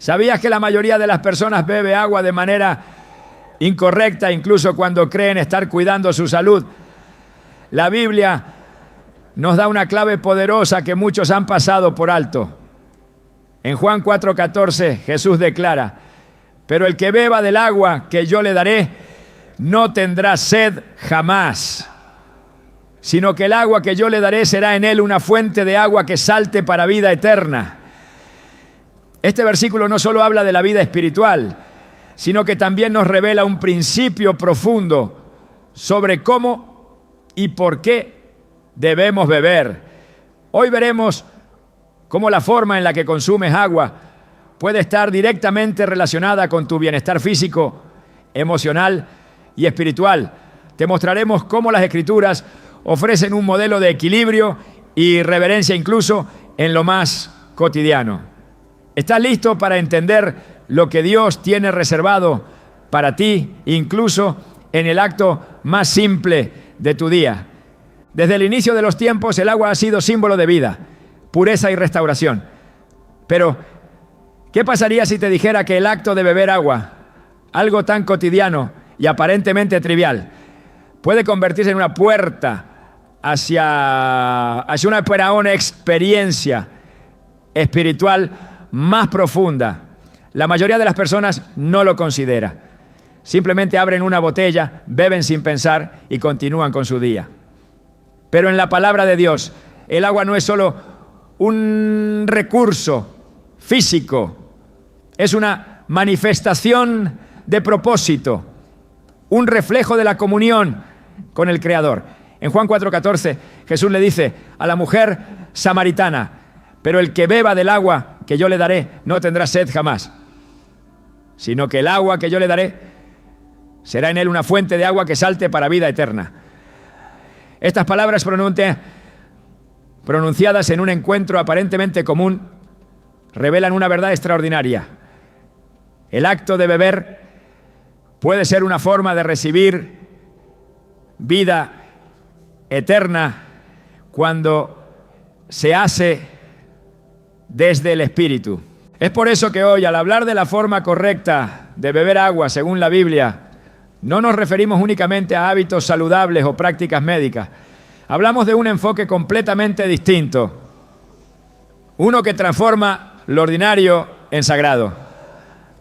¿Sabías que la mayoría de las personas bebe agua de manera incorrecta, incluso cuando creen estar cuidando su salud? La Biblia nos da una clave poderosa que muchos han pasado por alto. En Juan 4:14, Jesús declara: pero el que beba del agua que yo le daré, no tendrá sed jamás, sino que el agua que yo le daré será en él una fuente de agua que salte para vida eterna. Este versículo no solo habla de la vida espiritual, sino que también nos revela un principio profundo sobre cómo y por qué debemos beber. Hoy veremos cómo la forma en la que consumes agua puede estar directamente relacionada con tu bienestar físico, emocional y espiritual. Te mostraremos cómo las Escrituras ofrecen un modelo de equilibrio y reverencia incluso en lo más cotidiano. ¿Estás listo para entender lo que Dios tiene reservado para ti, incluso en el acto más simple de tu día? Desde el inicio de los tiempos, el agua ha sido símbolo de vida, pureza y restauración. Pero, ¿qué pasaría si te dijera que el acto de beber agua, algo tan cotidiano y aparentemente trivial, puede convertirse en una puerta hacia una experiencia espiritual más profunda? La mayoría de las personas no lo considera. Simplemente abren una botella, beben sin pensar y continúan con su día. Pero en la palabra de Dios, el agua no es solo un recurso físico, es una manifestación de propósito, un reflejo de la comunión con el Creador. En Juan 4:14, Jesús le dice a la mujer samaritana: pero el que beba del agua que yo le daré no tendrá sed jamás, sino que el agua que yo le daré será en él una fuente de agua que salte para vida eterna. Estas palabras pronunciadas en un encuentro aparentemente común revelan una verdad extraordinaria. El acto de beber puede ser una forma de recibir vida eterna cuando se hace desde el Espíritu. Es por eso que hoy, al hablar de la forma correcta de beber agua según la Biblia, no nos referimos únicamente a hábitos saludables o prácticas médicas. Hablamos de un enfoque completamente distinto, uno que transforma lo ordinario en sagrado,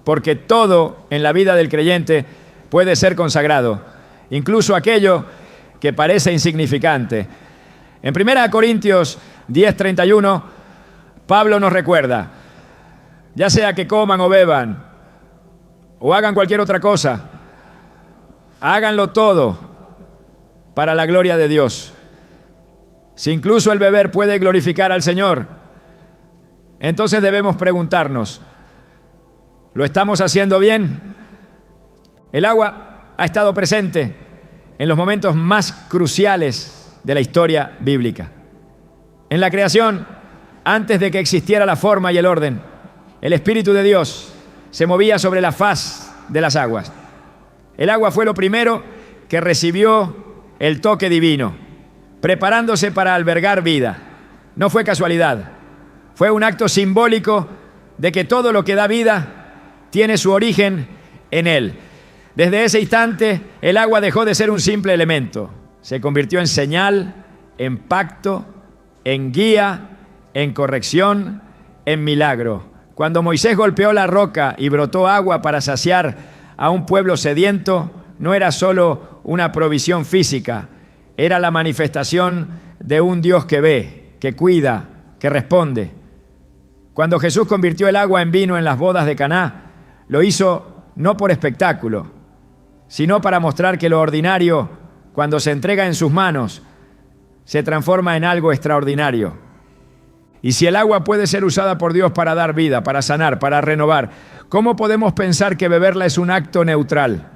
porque todo en la vida del creyente puede ser consagrado, incluso aquello que parece insignificante. En 1 Corintios 10:31, Pablo nos recuerda: ya sea que coman o beban o hagan cualquier otra cosa, háganlo todo para la gloria de Dios. Si incluso el beber puede glorificar al Señor, entonces debemos preguntarnos: ¿lo estamos haciendo bien? El agua ha estado presente en los momentos más cruciales de la historia bíblica. En la creación, antes de que existiera la forma y el orden, el Espíritu de Dios se movía sobre la faz de las aguas. El agua fue lo primero que recibió el toque divino, preparándose para albergar vida. No fue casualidad, fue un acto simbólico de que todo lo que da vida tiene su origen en Él. Desde ese instante, el agua dejó de ser un simple elemento. Se convirtió en señal, en pacto, en guía, en corrección, en milagro. Cuando Moisés golpeó la roca y brotó agua para saciar a un pueblo sediento, no era solo una provisión física, era la manifestación de un Dios que ve, que cuida, que responde. Cuando Jesús convirtió el agua en vino en las bodas de Caná, lo hizo no por espectáculo, sino para mostrar que lo ordinario, cuando se entrega en sus manos, se transforma en algo extraordinario. Y si el agua puede ser usada por Dios para dar vida, para sanar, para renovar, ¿cómo podemos pensar que beberla es un acto neutral?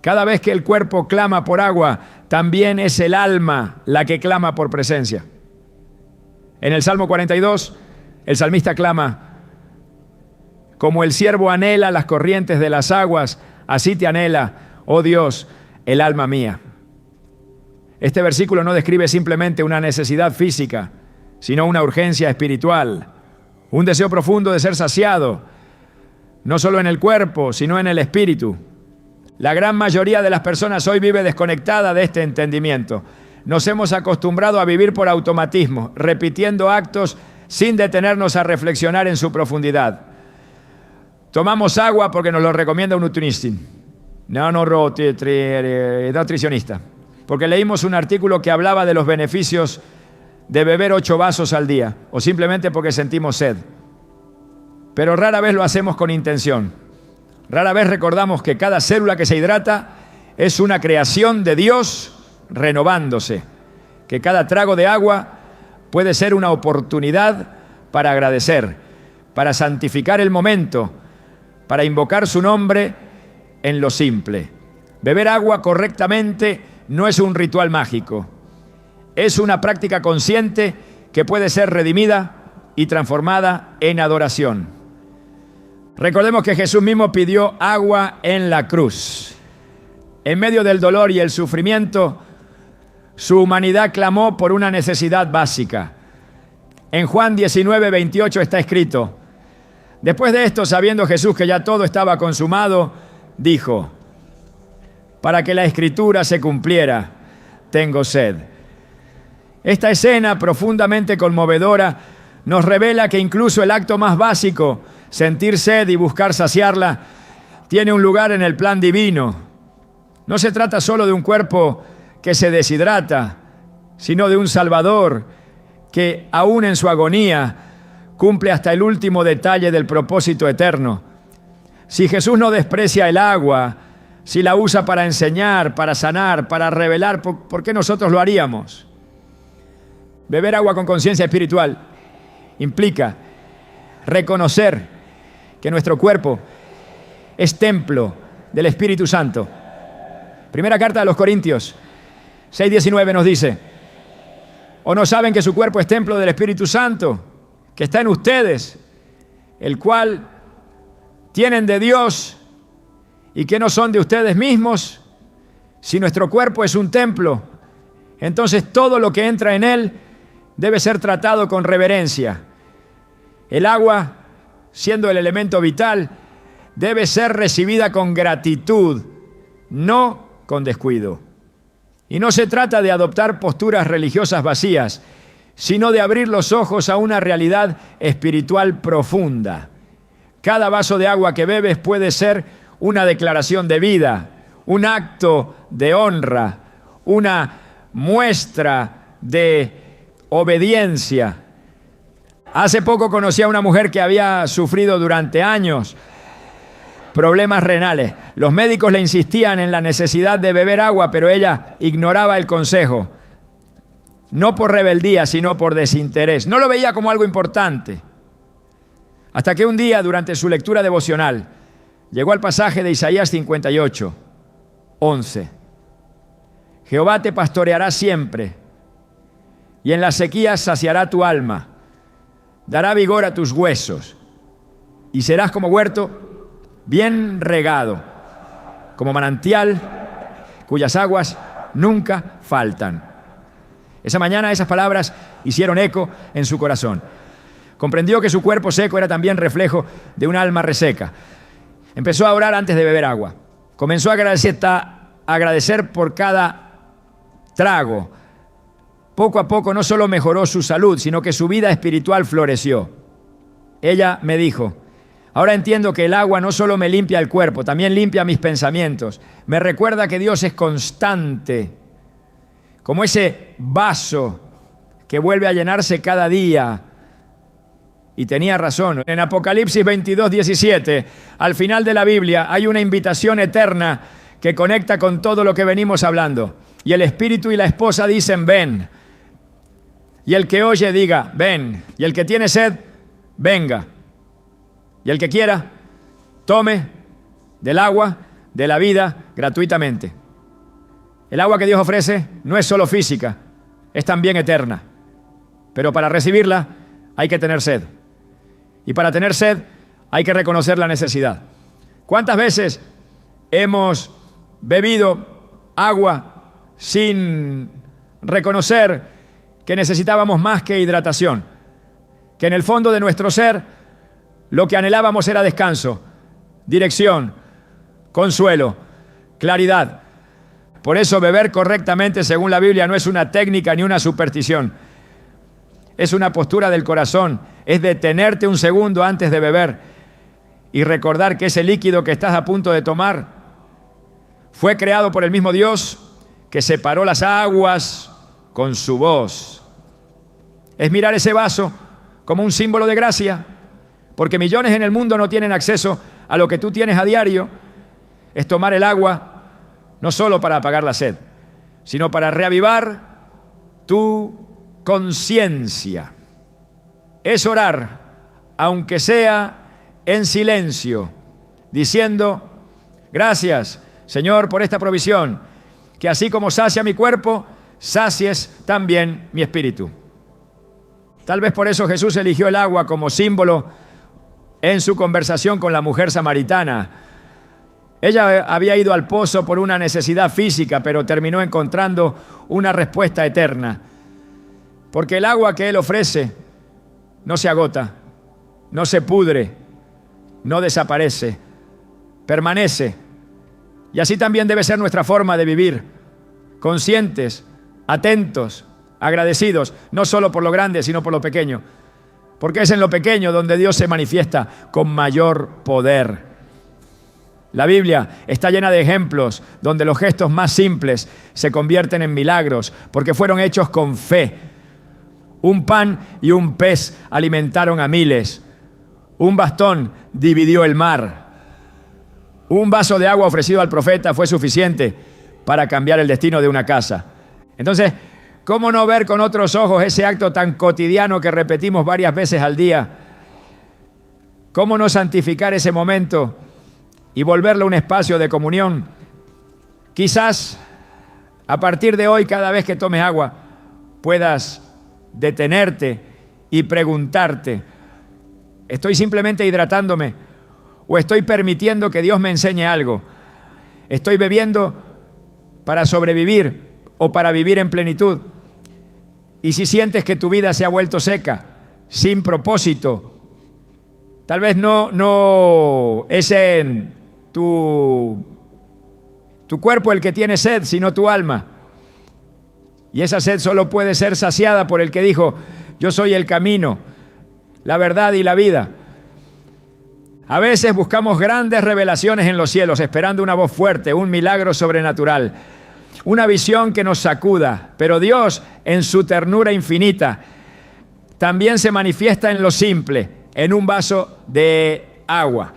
Cada vez que el cuerpo clama por agua, también es el alma la que clama por presencia. En el Salmo 42, el salmista clama: como el ciervo anhela las corrientes de las aguas, así te anhela, oh Dios, el alma mía. Este versículo no describe simplemente una necesidad física, sino una urgencia espiritual, un deseo profundo de ser saciado, no solo en el cuerpo, sino en el espíritu. La gran mayoría de las personas hoy vive desconectada de este entendimiento. Nos hemos acostumbrado a vivir por automatismo, repitiendo actos sin detenernos a reflexionar en su profundidad. Tomamos agua porque nos lo recomienda un nutricionista. Porque leímos un artículo que hablaba de los beneficios de beber 8 vasos al día, o simplemente porque sentimos sed. Pero rara vez lo hacemos con intención. Rara vez recordamos que cada célula que se hidrata es una creación de Dios renovándose. Que cada trago de agua puede ser una oportunidad para agradecer, para santificar el momento, para invocar su nombre en lo simple. Beber agua correctamente no es un ritual mágico. Es una práctica consciente que puede ser redimida y transformada en adoración. Recordemos que Jesús mismo pidió agua en la cruz. En medio del dolor y el sufrimiento, su humanidad clamó por una necesidad básica. En Juan 19:28 está escrito: después de esto, sabiendo Jesús que ya todo estaba consumado, dijo: para que la escritura se cumpliera, tengo sed. Esta escena profundamente conmovedora nos revela que incluso el acto más básico, sentir sed y buscar saciarla, tiene un lugar en el plan divino. No se trata solo de un cuerpo que se deshidrata, sino de un Salvador que, aún en su agonía, cumple hasta el último detalle del propósito eterno. Si Jesús no desprecia el agua, si la usa para enseñar, para sanar, para revelar, ¿por qué nosotros lo haríamos? Beber agua con conciencia espiritual implica reconocer que nuestro cuerpo es templo del Espíritu Santo. Primera carta a los Corintios 6:19 nos dice: ¿o no saben que su cuerpo es templo del Espíritu Santo, que está en ustedes, el cual tienen de Dios y que no son de ustedes mismos? Si nuestro cuerpo es un templo, entonces todo lo que entra en él debe ser tratado con reverencia. El agua, siendo el elemento vital, debe ser recibida con gratitud, no con descuido. Y no se trata de adoptar posturas religiosas vacías, sino de abrir los ojos a una realidad espiritual profunda. Cada vaso de agua que bebes puede ser una declaración de vida, un acto de honra, una muestra de obediencia. Hace poco conocí a una mujer que había sufrido durante años problemas renales. Los médicos le insistían en la necesidad de beber agua, pero ella ignoraba el consejo. No por rebeldía, sino por desinterés. No lo veía como algo importante. Hasta que un día, durante su lectura devocional, llegó al pasaje de Isaías 58:11. Jehová te pastoreará siempre, y en las sequías saciará tu alma, dará vigor a tus huesos, y serás como huerto bien regado, como manantial cuyas aguas nunca faltan. Esa mañana esas palabras hicieron eco en su corazón. Comprendió que su cuerpo seco era también reflejo de un alma reseca. Empezó a orar antes de beber agua. Comenzó a agradecer por cada trago. Poco a poco no solo mejoró su salud, sino que su vida espiritual floreció. Ella me dijo: ahora entiendo que el agua no solo me limpia el cuerpo, también limpia mis pensamientos. Me recuerda que Dios es constante, como ese vaso que vuelve a llenarse cada día. Y tenía razón. En Apocalipsis 22:17, al final de la Biblia, hay una invitación eterna que conecta con todo lo que venimos hablando. Y el espíritu y la esposa dicen: ven. Y el que oye diga: ven. Y el que tiene sed, venga. Y el que quiera, tome del agua de la vida gratuitamente. El agua que Dios ofrece no es solo física, es también eterna. Pero para recibirla hay que tener sed. Y para tener sed hay que reconocer la necesidad. ¿Cuántas veces hemos bebido agua sin reconocer que necesitábamos más que hidratación? Que en el fondo de nuestro ser lo que anhelábamos era descanso, dirección, consuelo, claridad. Por eso beber correctamente, según la Biblia, no es una técnica ni una superstición. Es una postura del corazón, es detenerte un segundo antes de beber y recordar que ese líquido que estás a punto de tomar fue creado por el mismo Dios que separó las aguas con su voz. Es mirar ese vaso como un símbolo de gracia, porque millones en el mundo no tienen acceso a lo que tú tienes a diario. Es tomar el agua no solo para apagar la sed, sino para reavivar tu conciencia. Es orar, aunque sea en silencio, diciendo: gracias, Señor, por esta provisión, que así como sacia mi cuerpo, sacies también mi espíritu. Tal vez por eso Jesús eligió el agua como símbolo en su conversación con la mujer samaritana. Ella había ido al pozo por una necesidad física, pero terminó encontrando una respuesta eterna. Porque el agua que Él ofrece no se agota, no se pudre, no desaparece, permanece. Y así también debe ser nuestra forma de vivir, conscientes, atentos, agradecidos, no solo por lo grande, sino por lo pequeño. Porque es en lo pequeño donde Dios se manifiesta con mayor poder. La Biblia está llena de ejemplos donde los gestos más simples se convierten en milagros, porque fueron hechos con fe. Un pan y un pez alimentaron a miles. Un bastón dividió el mar. Un vaso de agua ofrecido al profeta fue suficiente para cambiar el destino de una casa. Entonces, ¿cómo no ver con otros ojos ese acto tan cotidiano que repetimos varias veces al día? ¿Cómo no santificar ese momento y volverlo un espacio de comunión? Quizás a partir de hoy, cada vez que tomes agua, puedas detenerte y preguntarte: ¿estoy simplemente hidratándome o estoy permitiendo que Dios me enseñe algo? ¿Estoy bebiendo para sobrevivir o para vivir en plenitud? Y si sientes que tu vida se ha vuelto seca, sin propósito, tal vez no es en tu cuerpo el que tiene sed, sino tu alma. Y esa sed solo puede ser saciada por el que dijo: yo soy el camino, la verdad y la vida. A veces buscamos grandes revelaciones en los cielos, esperando una voz fuerte, un milagro sobrenatural, una visión que nos sacuda. Pero Dios, en su ternura infinita, también se manifiesta en lo simple, en un vaso de agua,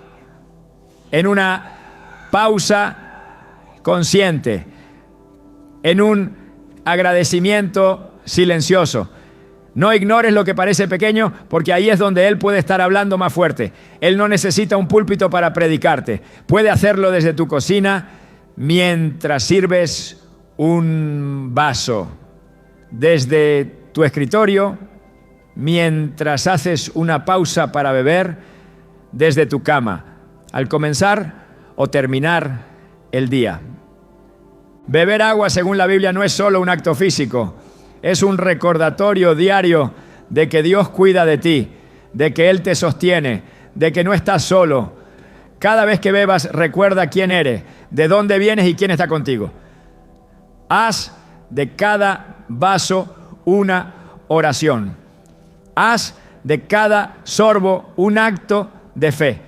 en una pausa consciente, en un agradecimiento silencioso. No ignores lo que parece pequeño, porque ahí es donde Él puede estar hablando más fuerte. Él no necesita un púlpito para predicarte. Puede hacerlo desde tu cocina mientras sirves un vaso, desde tu escritorio, mientras haces una pausa para beber, desde tu cama, al comenzar o terminar el día. Beber agua, según la Biblia, no es solo un acto físico, es un recordatorio diario de que Dios cuida de ti, de que Él te sostiene, de que no estás solo. Cada vez que bebas, recuerda quién eres, de dónde vienes y quién está contigo. Haz de cada vaso una oración. Haz de cada sorbo un acto de fe.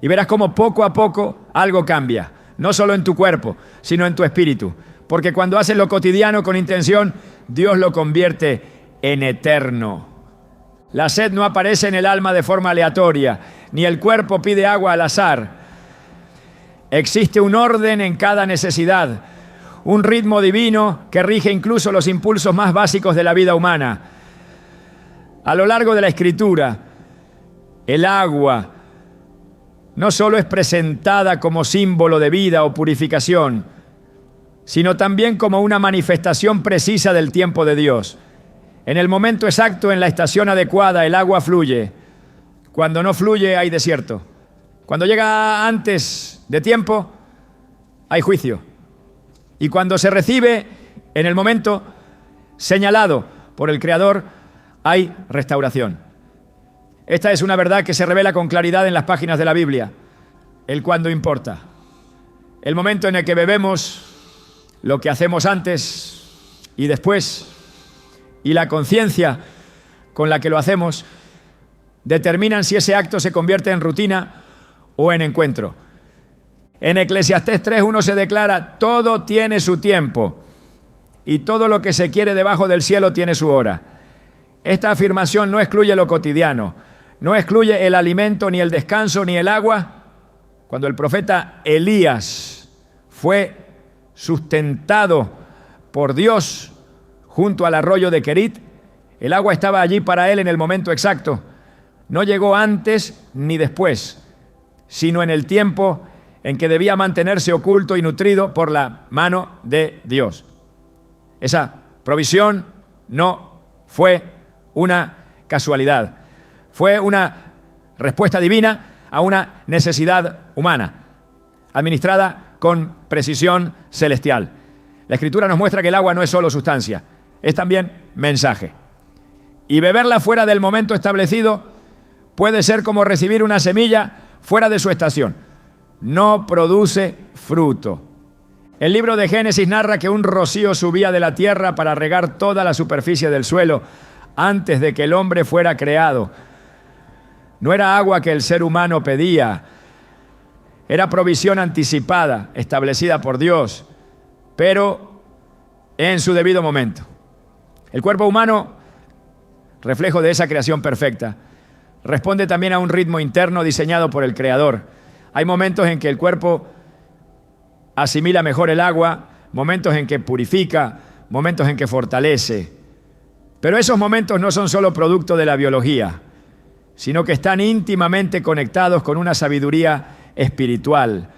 Y verás cómo poco a poco algo cambia. No solo en tu cuerpo, sino en tu espíritu. Porque cuando haces lo cotidiano con intención, Dios lo convierte en eterno. La sed no aparece en el alma de forma aleatoria, ni el cuerpo pide agua al azar. Existe un orden en cada necesidad, un ritmo divino que rige incluso los impulsos más básicos de la vida humana. A lo largo de la Escritura, el agua no solo es presentada como símbolo de vida o purificación, sino también como una manifestación precisa del tiempo de Dios. En el momento exacto, en la estación adecuada, el agua fluye. Cuando no fluye, hay desierto. Cuando llega antes de tiempo, hay juicio. Y cuando se recibe en el momento señalado por el Creador, hay restauración. Esta es una verdad que se revela con claridad en las páginas de la Biblia. el cuándo importa. El momento en el que bebemos, lo que hacemos antes y después, y la conciencia con la que lo hacemos, determinan si ese acto se convierte en rutina o en encuentro. En Eclesiastés 3:1 se declara: todo tiene su tiempo y todo lo que se quiere debajo del cielo tiene su hora. Esta afirmación no excluye lo cotidiano, no excluye el alimento, ni el descanso, ni el agua. Cuando el profeta Elías fue sustentado por Dios junto al arroyo de Querit, el agua estaba allí para él en el momento exacto. No llegó antes ni después, sino en el tiempo en que debía mantenerse oculto y nutrido por la mano de Dios. Esa provisión no fue una casualidad, fue una respuesta divina a una necesidad humana, administrada con precisión celestial. La Escritura nos muestra que el agua no es solo sustancia, es también mensaje. Y beberla fuera del momento establecido puede ser como recibir una semilla fuera de su estación. No produce fruto. El libro de Génesis narra que un rocío subía de la tierra para regar toda la superficie del suelo antes de que el hombre fuera creado. No era agua que el ser humano pedía, era provisión anticipada, establecida por Dios, pero en su debido momento. El cuerpo humano, reflejo de esa creación perfecta, responde también a un ritmo interno diseñado por el Creador. Hay momentos en que el cuerpo asimila mejor el agua, momentos en que purifica, momentos en que fortalece. Pero esos momentos no son solo producto de la biología, sino que están íntimamente conectados con una sabiduría espiritual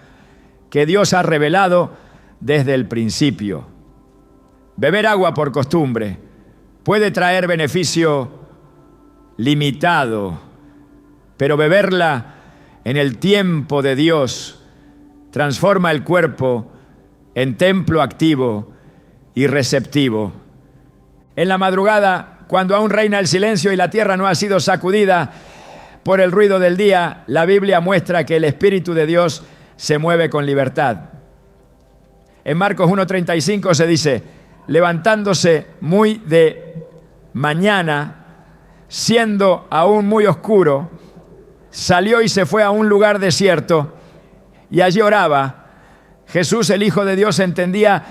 que Dios ha revelado desde el principio. Beber agua por costumbre puede traer beneficio limitado, pero beberla en el tiempo de Dios transforma el cuerpo en templo activo y receptivo. En la madrugada, cuando aún reina el silencio y la tierra no ha sido sacudida por el ruido del día, la Biblia muestra que el Espíritu de Dios se mueve con libertad. En Marcos 1:35 se dice: levantándose muy de mañana, siendo aún muy oscuro, salió y se fue a un lugar desierto y allí oraba. Jesús, el Hijo de Dios, entendía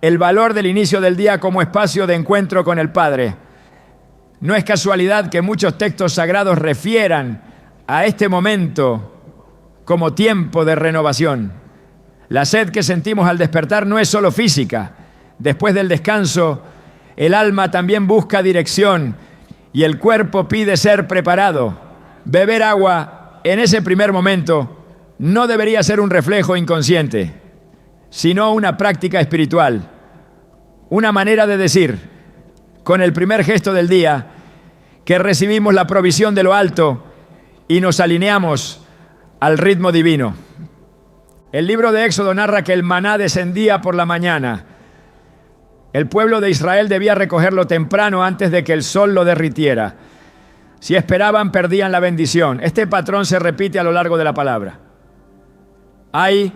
el valor del inicio del día como espacio de encuentro con el Padre. No es casualidad que muchos textos sagrados refieran a este momento como tiempo de renovación. La sed que sentimos al despertar no es solo física. Después del descanso, el alma también busca dirección y el cuerpo pide ser preparado. Beber agua en ese primer momento no debería ser un reflejo inconsciente, sino una práctica espiritual, una manera de decir, con el primer gesto del día, que recibimos la provisión de lo alto y nos alineamos al ritmo divino. El libro de Éxodo narra que el maná descendía por la mañana. El pueblo de Israel debía recogerlo temprano antes de que el sol lo derritiera. Si esperaban, perdían la bendición. Este patrón se repite a lo largo de la palabra. Hay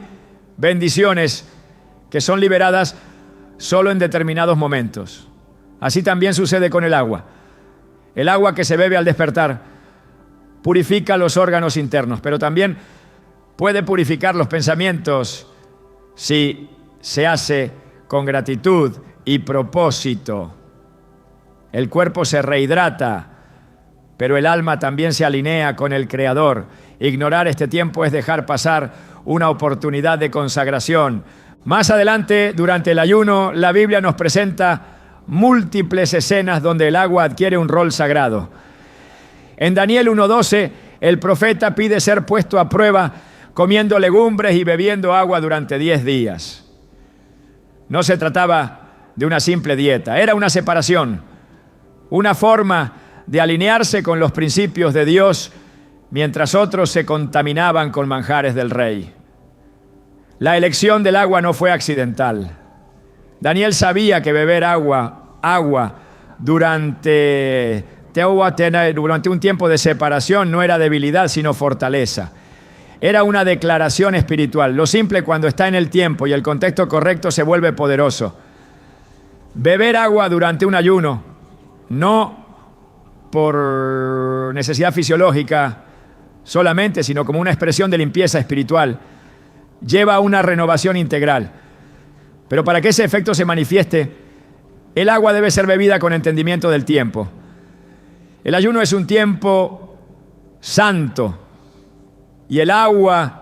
bendiciones que son liberadas solo en determinados momentos. Así también sucede con el agua. El agua que se bebe al despertar purifica los órganos internos, pero también puede purificar los pensamientos si se hace con gratitud y propósito. El cuerpo se rehidrata, pero el alma también se alinea con el Creador. Ignorar este tiempo es dejar pasar una oportunidad de consagración. Más adelante, durante el ayuno, la Biblia nos presenta múltiples escenas donde el agua adquiere un rol sagrado. En Daniel 1:12, el profeta pide ser puesto a prueba comiendo legumbres y bebiendo agua durante 10 días. No se trataba de una simple dieta, era una separación, una forma de alinearse con los principios de Dios mientras otros se contaminaban con manjares del rey. La elección del agua no fue accidental. Daniel sabía que beber agua durante un tiempo de separación no era debilidad, sino fortaleza. Era una declaración espiritual. Lo simple, cuando está en el tiempo y el contexto correcto, se vuelve poderoso. Beber agua durante un ayuno, no por necesidad fisiológica solamente, sino como una expresión de limpieza espiritual, lleva a una renovación integral. Pero para que ese efecto se manifieste, el agua debe ser bebida con entendimiento del tiempo. El ayuno es un tiempo santo, y el agua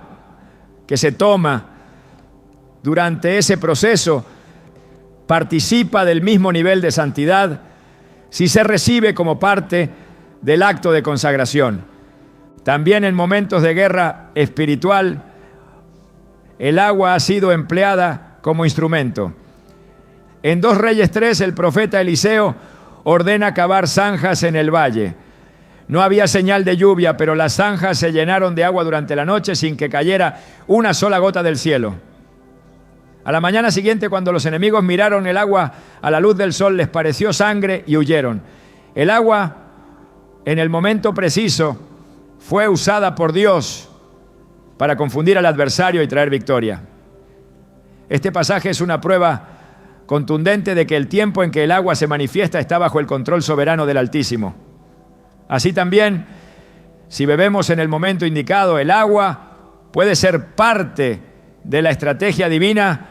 que se toma durante ese proceso participa del mismo nivel de santidad si se recibe como parte del acto de consagración. También en momentos de guerra espiritual, el agua ha sido empleada como instrumento. En 2 Reyes 3, el profeta Eliseo ordena cavar zanjas en el valle. No había señal de lluvia, pero las zanjas se llenaron de agua durante la noche sin que cayera una sola gota del cielo. A la mañana siguiente, cuando los enemigos miraron el agua a la luz del sol, les pareció sangre y huyeron. El agua, en el momento preciso, fue usada por Dios para confundir al adversario y traer victoria. Este pasaje es una prueba contundente de que el tiempo en que el agua se manifiesta está bajo el control soberano del Altísimo. Así también, si bebemos en el momento indicado, el agua puede ser parte de la estrategia divina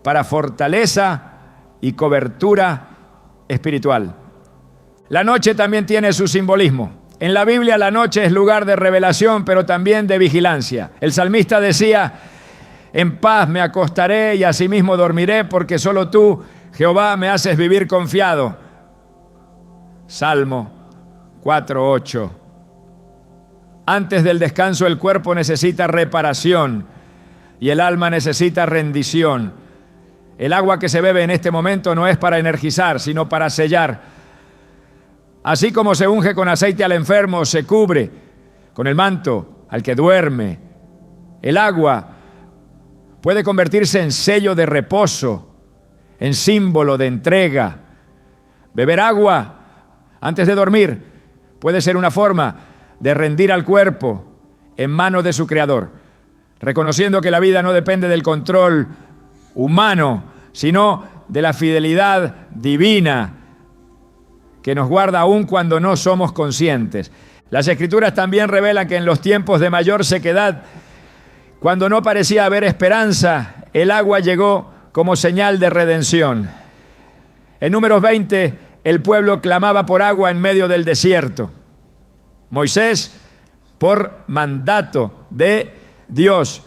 para fortaleza y cobertura espiritual. La noche también tiene su simbolismo. En la Biblia la noche es lugar de revelación, pero también de vigilancia. El salmista decía: en paz me acostaré y asimismo dormiré, porque solo tú, Jehová, me haces vivir confiado. Salmo 4:8. Antes del descanso el cuerpo necesita reparación y el alma necesita rendición. El agua que se bebe en este momento no es para energizar, sino para sellar. Así como se unge con aceite al enfermo, se cubre con el manto al que duerme. El agua puede convertirse en sello de reposo, en símbolo de entrega. Beber agua antes de dormir puede ser una forma de rendir al cuerpo en manos de su Creador, reconociendo que la vida no depende del control humano, sino de la fidelidad divina que nos guarda aún cuando no somos conscientes. Las Escrituras también revelan que en los tiempos de mayor sequedad, cuando no parecía haber esperanza, el agua llegó como señal de redención. En Números 20, el pueblo clamaba por agua en medio del desierto. Moisés, por mandato de Dios,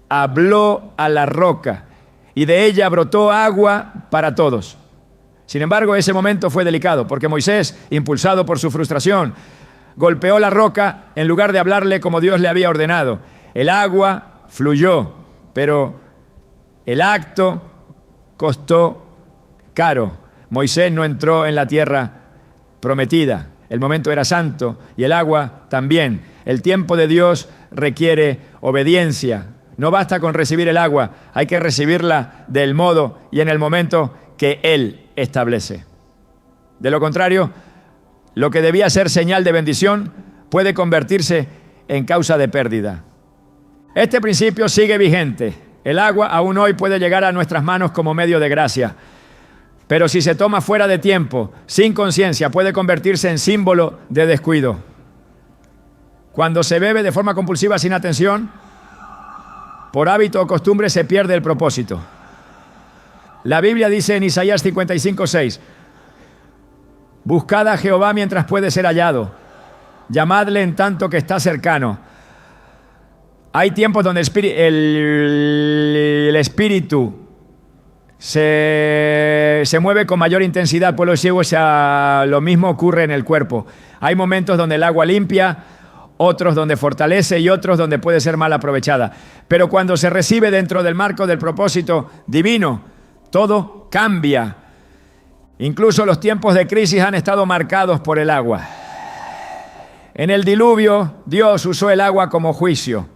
habló a la roca y de ella brotó agua para todos. Sin embargo, ese momento fue delicado porque Moisés, impulsado por su frustración, golpeó la roca en lugar de hablarle como Dios le había ordenado. El agua fluyó, pero el acto costó caro. Moisés no entró en la tierra prometida. El momento era santo y el agua también. El tiempo de Dios requiere obediencia. No basta con recibir el agua, hay que recibirla del modo y en el momento que Él establece. De lo contrario, lo que debía ser señal de bendición puede convertirse en causa de pérdida. Este principio sigue vigente. El agua aún hoy puede llegar a nuestras manos como medio de gracia, pero si se toma fuera de tiempo, sin conciencia, puede convertirse en símbolo de descuido. Cuando se bebe de forma compulsiva sin atención, por hábito o costumbre, se pierde el propósito. La Biblia dice en Isaías 55:6: buscad a Jehová mientras puede ser hallado, llamadle en tanto que está cercano. Hay tiempos donde el espíritu se mueve con mayor intensidad, por los ciegos lo mismo ocurre en el cuerpo. Hay momentos donde el agua limpia, otros donde fortalece y otros donde puede ser mal aprovechada. Pero cuando se recibe dentro del marco del propósito divino, todo cambia. Incluso los tiempos de crisis han estado marcados por el agua. En el diluvio, Dios usó el agua como juicio,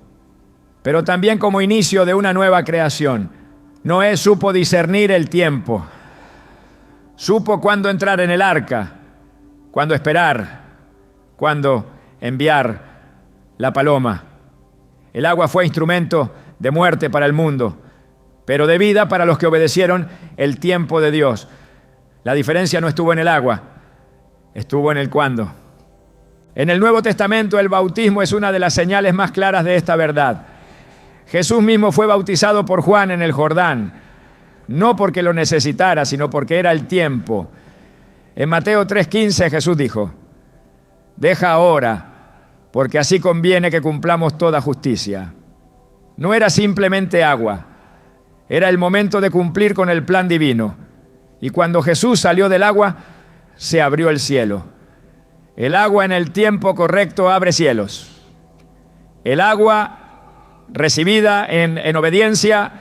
pero también como inicio de una nueva creación. Noé supo discernir el tiempo. Supo cuándo entrar en el arca, cuándo esperar, cuándo enviar la paloma. El agua fue instrumento de muerte para el mundo, pero de vida para los que obedecieron el tiempo de Dios. La diferencia no estuvo en el agua, estuvo en el cuándo. En el Nuevo Testamento el bautismo es una de las señales más claras de esta verdad. Jesús mismo fue bautizado por Juan en el Jordán, no porque lo necesitara, sino porque era el tiempo. En Mateo 3:15 Jesús dijo: deja ahora, porque así conviene que cumplamos toda justicia. No era simplemente agua, era el momento de cumplir con el plan divino. Y cuando Jesús salió del agua, se abrió el cielo. El agua en el tiempo correcto abre cielos. El agua recibida en obediencia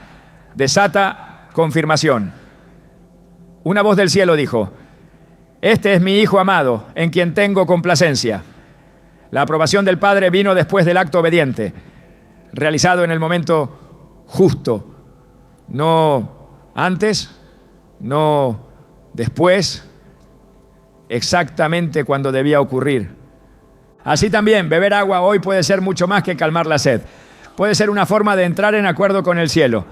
desata confirmación. Una voz del cielo dijo: este es mi Hijo amado, en quien tengo complacencia. La aprobación del Padre vino después del acto obediente, realizado en el momento justo, no antes, no después, exactamente cuando debía ocurrir. Así también, beber agua hoy puede ser mucho más que calmar la sed. Puede ser una forma de entrar en acuerdo con el cielo,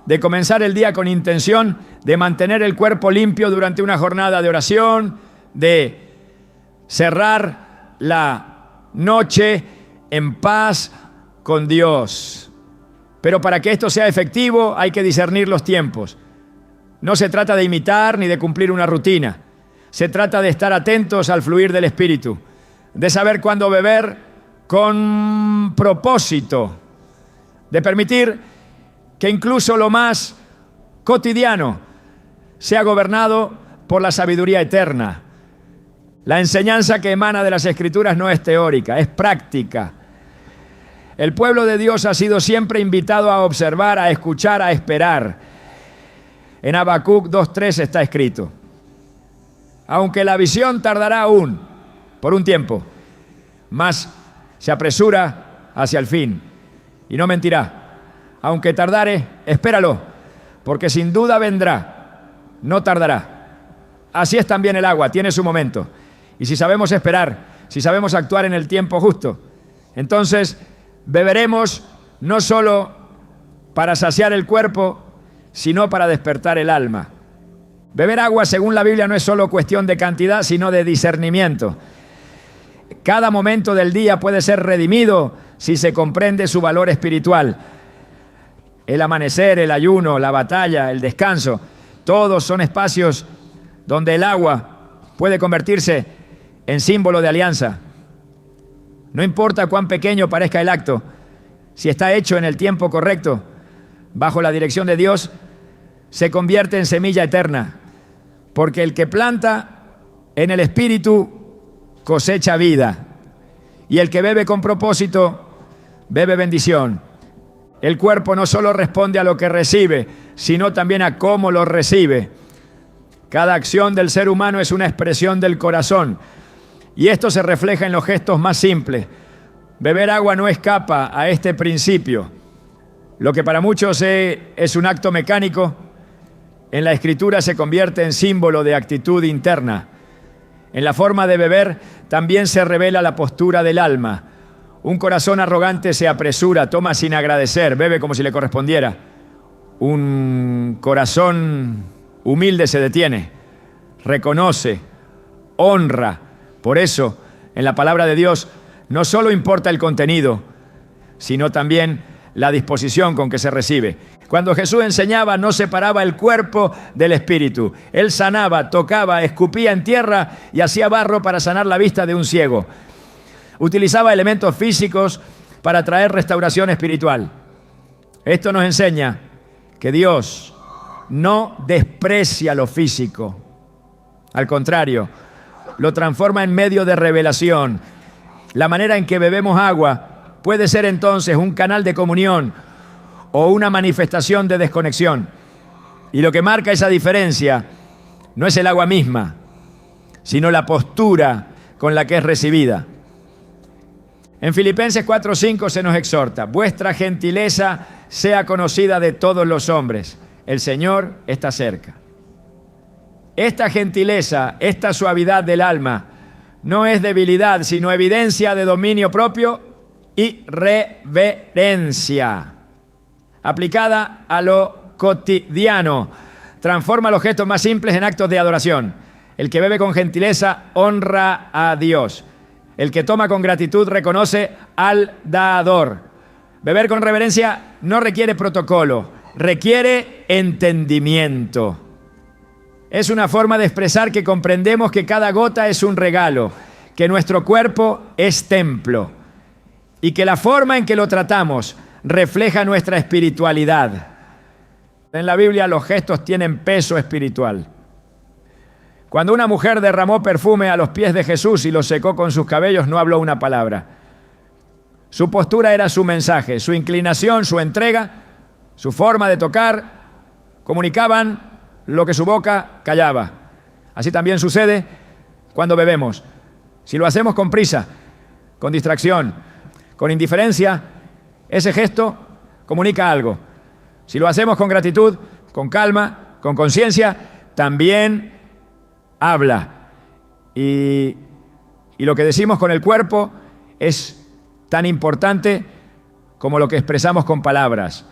de comenzar el día con intención de mantener el cuerpo limpio durante una jornada de oración, de cerrar la noche en paz con Dios. Pero para que esto sea efectivo hay que discernir los tiempos. No se trata de imitar ni de cumplir una rutina. Se trata de estar atentos al fluir del Espíritu, de saber cuándo beber con propósito, de permitir que incluso lo más cotidiano sea gobernado por la sabiduría eterna. La enseñanza que emana de las Escrituras no es teórica, es práctica. El pueblo de Dios ha sido siempre invitado a observar, a escuchar, a esperar. En Habacuc 2:3 está escrito: aunque la visión tardará aún por un tiempo, mas se apresura hacia el fin y no mentirá. Aunque tardare, espéralo, porque sin duda vendrá, no tardará. Así es también el agua, tiene su momento. Y si sabemos esperar, si sabemos actuar en el tiempo justo, entonces beberemos no solo para saciar el cuerpo, sino para despertar el alma. Beber agua, según la Biblia, no es solo cuestión de cantidad, sino de discernimiento. Cada momento del día puede ser redimido si se comprende su valor espiritual. El amanecer, el ayuno, la batalla, el descanso, todos son espacios donde el agua puede convertirse en símbolo de alianza. No importa cuán pequeño parezca el acto, si está hecho en el tiempo correcto, bajo la dirección de Dios, se convierte en semilla eterna, porque el que planta en el Espíritu cosecha vida, y el que bebe con propósito, bebe bendición. El cuerpo no solo responde a lo que recibe, sino también a cómo lo recibe. Cada acción del ser humano es una expresión del corazón, y esto se refleja en los gestos más simples. Beber agua no escapa a este principio. Lo que para muchos es un acto mecánico, en la Escritura se convierte en símbolo de actitud interna. En la forma de beber también se revela la postura del alma. Un corazón arrogante se apresura, toma sin agradecer, bebe como si le correspondiera. Un corazón humilde se detiene, reconoce, honra. Por eso, en la palabra de Dios, no solo importa el contenido, sino también la disposición con que se recibe. Cuando Jesús enseñaba, no separaba el cuerpo del espíritu. Él sanaba, tocaba, escupía en tierra y hacía barro para sanar la vista de un ciego. Utilizaba elementos físicos para traer restauración espiritual. Esto nos enseña que Dios no desprecia lo físico. Al contrario, lo transforma en medio de revelación. La manera en que bebemos agua puede ser entonces un canal de comunión o una manifestación de desconexión. Y lo que marca esa diferencia no es el agua misma, sino la postura con la que es recibida. En Filipenses 4:5 se nos exhorta: vuestra gentileza sea conocida de todos los hombres. El Señor está cerca. Esta gentileza, esta suavidad del alma, no es debilidad, sino evidencia de dominio propio y reverencia, aplicada a lo cotidiano. Transforma los gestos más simples en actos de adoración. El que bebe con gentileza honra a Dios. El que toma con gratitud reconoce al dador. Beber con reverencia no requiere protocolo, requiere entendimiento. Es una forma de expresar que comprendemos que cada gota es un regalo, que nuestro cuerpo es templo y que la forma en que lo tratamos refleja nuestra espiritualidad. En la Biblia los gestos tienen peso espiritual. Cuando una mujer derramó perfume a los pies de Jesús y los secó con sus cabellos, no habló una palabra. Su postura era su mensaje, su inclinación, su entrega, su forma de tocar, comunicaban lo que su boca callaba. Así también sucede cuando bebemos. Si lo hacemos con prisa, con distracción, con indiferencia, ese gesto comunica algo. Si lo hacemos con gratitud, con calma, con conciencia, también habla. Y lo que decimos con el cuerpo es tan importante como lo que expresamos con palabras.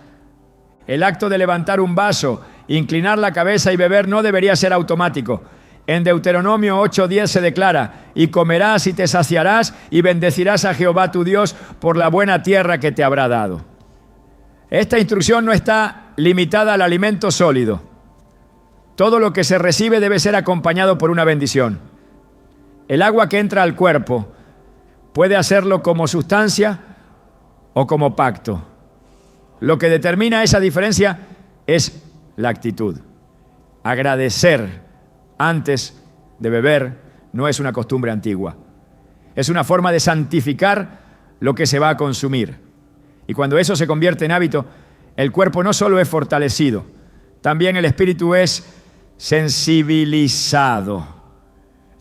El acto de levantar un vaso, inclinar la cabeza y beber no debería ser automático. En Deuteronomio 8:10 se declara: y comerás y te saciarás y bendecirás a Jehová tu Dios por la buena tierra que te habrá dado. Esta instrucción no está limitada al alimento sólido. Todo lo que se recibe debe ser acompañado por una bendición. El agua que entra al cuerpo puede hacerlo como sustancia o como pacto. Lo que determina esa diferencia es la actitud. Agradecer antes de beber no es una costumbre antigua. Es una forma de santificar lo que se va a consumir. Y cuando eso se convierte en hábito, el cuerpo no solo es fortalecido, también el espíritu es sensibilizado.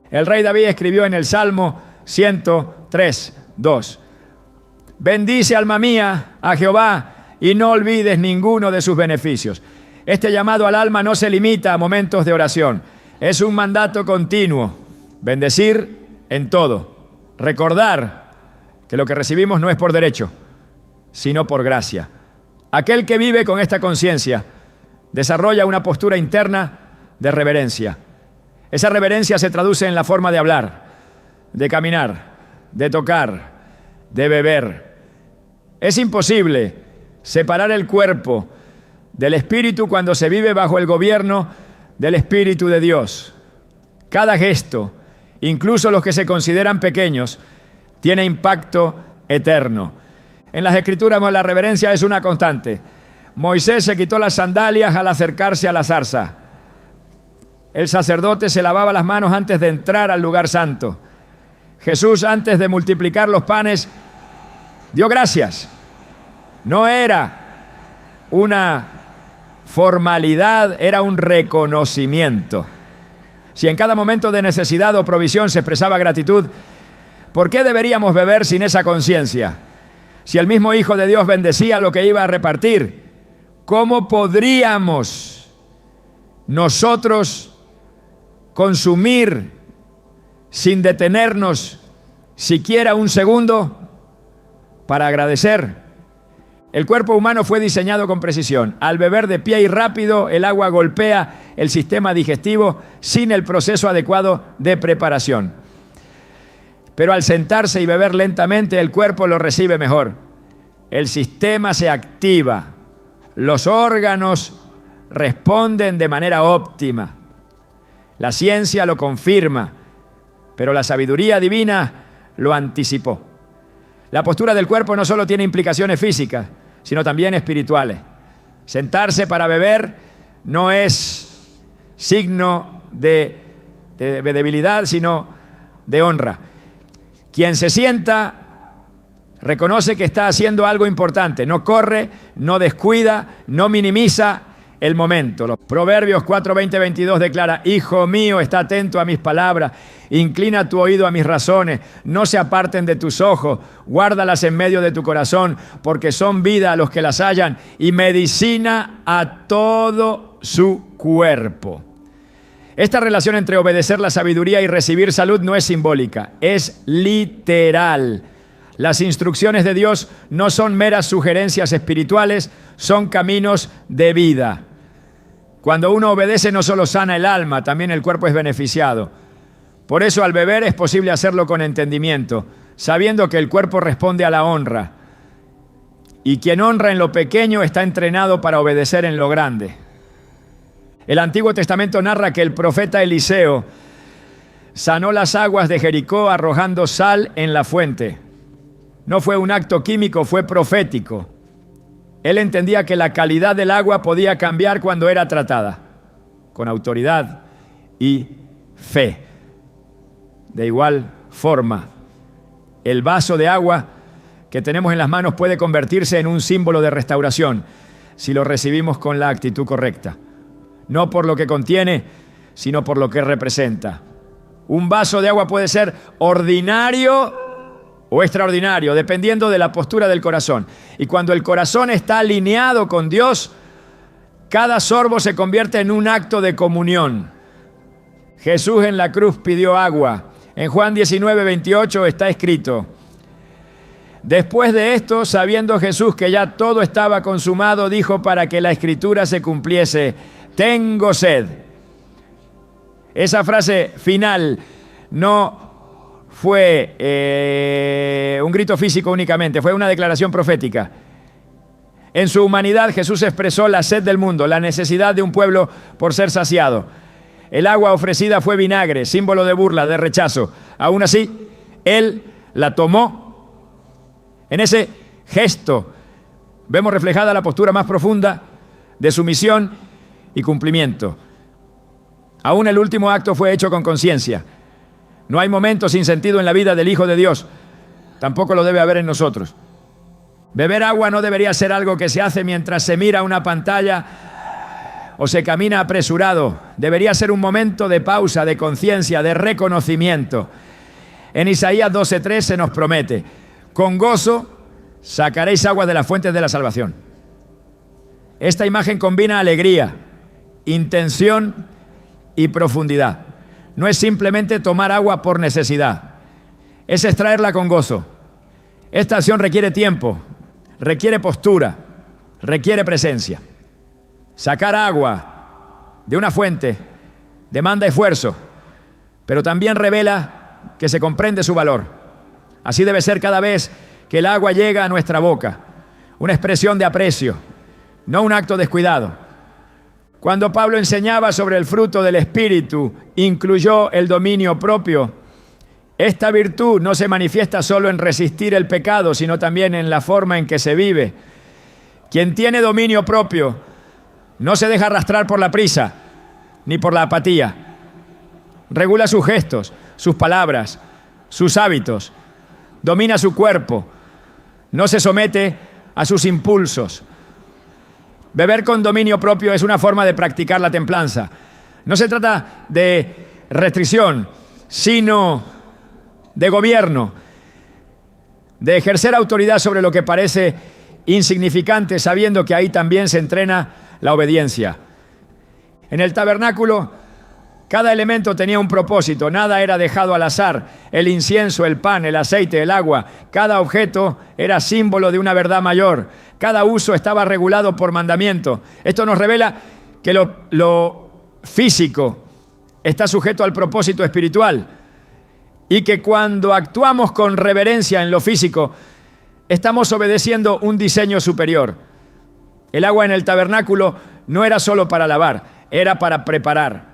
El rey David escribió en el Salmo 103:2: bendice, alma mía, a Jehová, y no olvides ninguno de sus beneficios. Este llamado al alma no se limita a momentos de oración. Es un mandato continuo. Bendecir en todo. Recordar que lo que recibimos no es por derecho, sino por gracia. Aquel que vive con esta conciencia desarrolla una postura interna de reverencia. Esa reverencia se traduce en la forma de hablar, de caminar, de tocar, de beber. Es imposible separar el cuerpo del espíritu cuando se vive bajo el gobierno del Espíritu de Dios. Cada gesto, incluso los que se consideran pequeños, tiene impacto eterno. En las Escrituras la reverencia es una constante. Moisés se quitó las sandalias al acercarse a la zarza. El sacerdote se lavaba las manos antes de entrar al lugar santo. Jesús, antes de multiplicar los panes, dio gracias. No era una formalidad, era un reconocimiento. Si en cada momento de necesidad o provisión se expresaba gratitud, ¿por qué deberíamos beber sin esa conciencia? Si el mismo Hijo de Dios bendecía lo que iba a repartir, ¿cómo podríamos nosotros consumir sin detenernos siquiera un segundo para agradecer? El cuerpo humano fue diseñado con precisión. Al beber de pie y rápido, el agua golpea el sistema digestivo sin el proceso adecuado de preparación. Pero al sentarse y beber lentamente, el cuerpo lo recibe mejor. El sistema se activa. Los órganos responden de manera óptima. La ciencia lo confirma, pero la sabiduría divina lo anticipó. La postura del cuerpo no solo tiene implicaciones físicas, sino también espirituales. Sentarse para beber no es signo de debilidad, sino de honra. Quien se sienta reconoce que está haciendo algo importante, no corre, no descuida, no minimiza el momento. Los Proverbios 4:20-22 declara: hijo mío, está atento a mis palabras, inclina tu oído a mis razones, no se aparten de tus ojos, guárdalas en medio de tu corazón, porque son vida a los que las hallan y medicina a todo su cuerpo. Esta relación entre obedecer la sabiduría y recibir salud no es simbólica, es literal. Las instrucciones de Dios no son meras sugerencias espirituales, son caminos de vida. Cuando uno obedece no solo sana el alma, también el cuerpo es beneficiado. Por eso al beber es posible hacerlo con entendimiento, sabiendo que el cuerpo responde a la honra. Y quien honra en lo pequeño está entrenado para obedecer en lo grande. El Antiguo Testamento narra que el profeta Eliseo sanó las aguas de Jericó arrojando sal en la fuente. No fue un acto químico, fue profético. Él entendía que la calidad del agua podía cambiar cuando era tratada, con autoridad y fe. De igual forma, el vaso de agua que tenemos en las manos puede convertirse en un símbolo de restauración si lo recibimos con la actitud correcta. No por lo que contiene, sino por lo que representa. Un vaso de agua puede ser ordinario o extraordinario, dependiendo de la postura del corazón. Y cuando el corazón está alineado con Dios, cada sorbo se convierte en un acto de comunión. Jesús en la cruz pidió agua. En Juan 19:28 está escrito: después de esto, sabiendo Jesús que ya todo estaba consumado, dijo para que la escritura se cumpliese: tengo sed. Esa frase final no fue un grito físico únicamente, fue una declaración profética. En su humanidad Jesús expresó la sed del mundo, la necesidad de un pueblo por ser saciado. El agua ofrecida fue vinagre, símbolo de burla, de rechazo. Aún así, Él la tomó. En ese gesto vemos reflejada la postura más profunda de sumisión y cumplimiento. Aún el último acto fue hecho con conciencia. No hay momento sin sentido en la vida del Hijo de Dios. Tampoco lo debe haber en nosotros. Beber agua no debería ser algo que se hace mientras se mira una pantalla o se camina apresurado. Debería ser un momento de pausa, de conciencia, de reconocimiento. En Isaías 12:3 se nos promete: con gozo sacaréis agua de las fuentes de la salvación. Esta imagen combina alegría, intención y profundidad. No es simplemente tomar agua por necesidad, es extraerla con gozo. Esta acción requiere tiempo, requiere postura, requiere presencia. Sacar agua de una fuente demanda esfuerzo, pero también revela que se comprende su valor. Así debe ser cada vez que el agua llega a nuestra boca, una expresión de aprecio, no un acto descuidado. Cuando Pablo enseñaba sobre el fruto del Espíritu, incluyó el dominio propio. Esta virtud no se manifiesta solo en resistir el pecado, sino también en la forma en que se vive. Quien tiene dominio propio no se deja arrastrar por la prisa ni por la apatía. Regula sus gestos, sus palabras, sus hábitos. Domina su cuerpo. No se somete a sus impulsos. Beber con dominio propio es una forma de practicar la templanza. No se trata de restricción, sino de gobierno, de ejercer autoridad sobre lo que parece insignificante, sabiendo que ahí también se entrena la obediencia. En el tabernáculo, cada elemento tenía un propósito, nada era dejado al azar. El incienso, el pan, el aceite, el agua, cada objeto era símbolo de una verdad mayor. Cada uso estaba regulado por mandamiento. Esto nos revela que lo físico está sujeto al propósito espiritual y que cuando actuamos con reverencia en lo físico, estamos obedeciendo un diseño superior. El agua en el tabernáculo no era solo para lavar, era para preparar.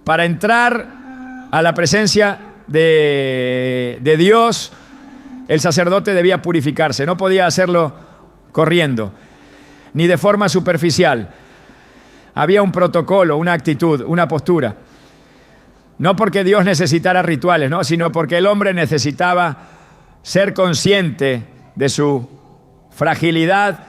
Para entrar a la presencia de Dios, el sacerdote debía purificarse. No podía hacerlo corriendo, ni de forma superficial. Había un protocolo, una actitud, una postura. No porque Dios necesitara rituales, ¿no?, sino porque el hombre necesitaba ser consciente de su fragilidad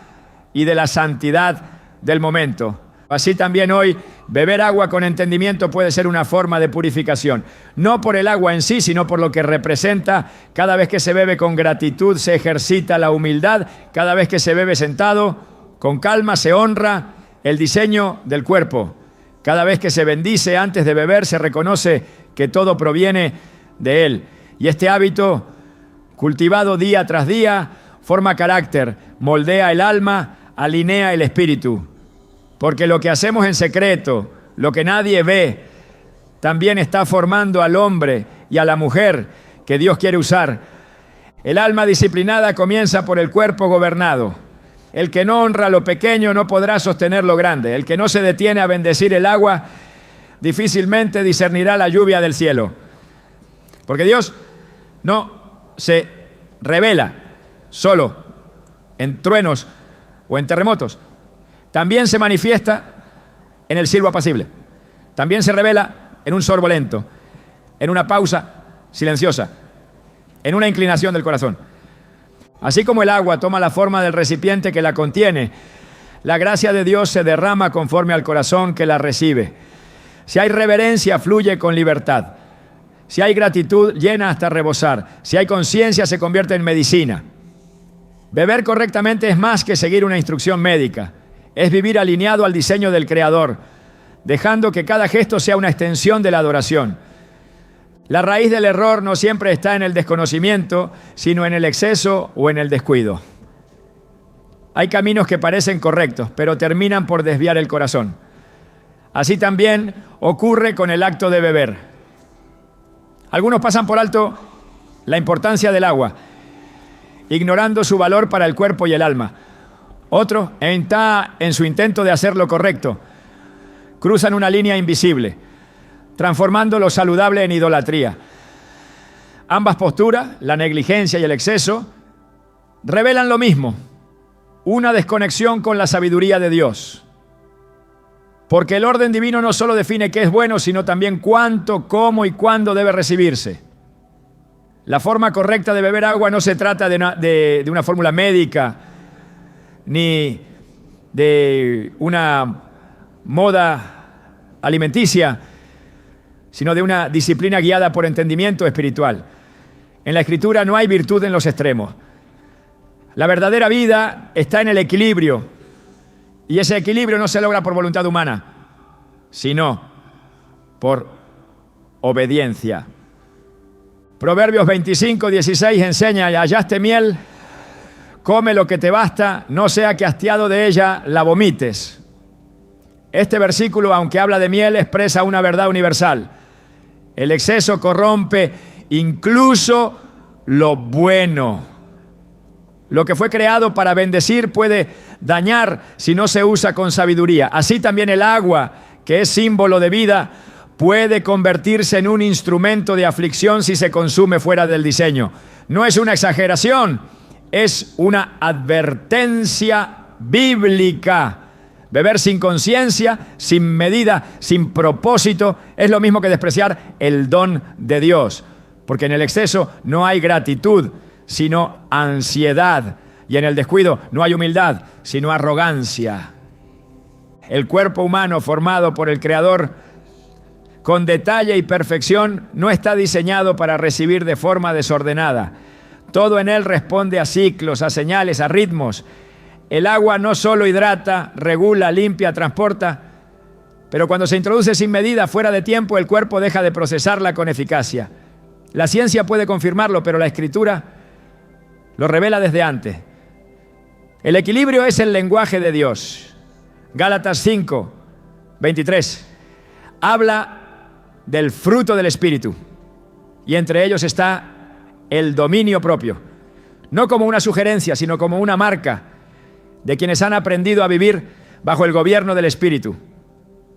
y de la santidad del momento. Así también hoy, beber agua con entendimiento puede ser una forma de purificación. No por el agua en sí, sino por lo que representa. Cada vez que se bebe con gratitud, se ejercita la humildad. Cada vez que se bebe sentado, con calma, se honra el diseño del cuerpo. Cada vez que se bendice antes de beber, se reconoce que todo proviene de Él. Y este hábito cultivado día tras día, forma carácter, moldea el alma, alinea el espíritu. Porque lo que hacemos en secreto, lo que nadie ve, también está formando al hombre y a la mujer que Dios quiere usar. El alma disciplinada comienza por el cuerpo gobernado. El que no honra lo pequeño no podrá sostener lo grande. El que no se detiene a bendecir el agua difícilmente discernirá la lluvia del cielo. Porque Dios no se revela solo en truenos o en terremotos. También se manifiesta en el silbo apacible. También se revela en un sorbo lento, en una pausa silenciosa, en una inclinación del corazón. Así como el agua toma la forma del recipiente que la contiene, la gracia de Dios se derrama conforme al corazón que la recibe. Si hay reverencia, fluye con libertad. Si hay gratitud, llena hasta rebosar. Si hay conciencia, se convierte en medicina. Beber correctamente es más que seguir una instrucción médica. Es vivir alineado al diseño del Creador, dejando que cada gesto sea una extensión de la adoración. La raíz del error no siempre está en el desconocimiento, sino en el exceso o en el descuido. Hay caminos que parecen correctos, pero terminan por desviar el corazón. Así también ocurre con el acto de beber. Algunos pasan por alto la importancia del agua, ignorando su valor para el cuerpo y el alma. Otros, en su intento de hacer lo correcto, cruzan una línea invisible, transformando lo saludable en idolatría. Ambas posturas, la negligencia y el exceso, revelan lo mismo, una desconexión con la sabiduría de Dios. Porque el orden divino no solo define qué es bueno, sino también cuánto, cómo y cuándo debe recibirse. La forma correcta de beber agua no se trata de una fórmula médica, ni de una moda alimenticia, sino de una disciplina guiada por entendimiento espiritual. En la Escritura no hay virtud en los extremos. La verdadera vida está en el equilibrio, y ese equilibrio no se logra por voluntad humana, sino por obediencia. Proverbios 25:16 enseña: hallaste miel, come lo que te basta, no sea que hastiado de ella la vomites. Este versículo, aunque habla de miel, expresa una verdad universal. El exceso corrompe incluso lo bueno. Lo que fue creado para bendecir puede dañar si no se usa con sabiduría. Así también el agua, que es símbolo de vida, puede convertirse en un instrumento de aflicción si se consume fuera del diseño. No es una exageración, es una advertencia bíblica. Beber sin conciencia, sin medida, sin propósito, es lo mismo que despreciar el don de Dios. Porque en el exceso no hay gratitud, sino ansiedad. Y en el descuido no hay humildad, sino arrogancia. El cuerpo humano formado por el Creador con detalle y perfección no está diseñado para recibir de forma desordenada. Todo en él responde a ciclos, a señales, a ritmos. El agua no solo hidrata, regula, limpia, transporta, pero cuando se introduce sin medida, fuera de tiempo, el cuerpo deja de procesarla con eficacia. La ciencia puede confirmarlo, pero la Escritura lo revela desde antes. El equilibrio es el lenguaje de Dios. Gálatas 5:23 habla del fruto del Espíritu, y entre ellos está el dominio propio, no como una sugerencia, sino como una marca de quienes han aprendido a vivir bajo el gobierno del Espíritu.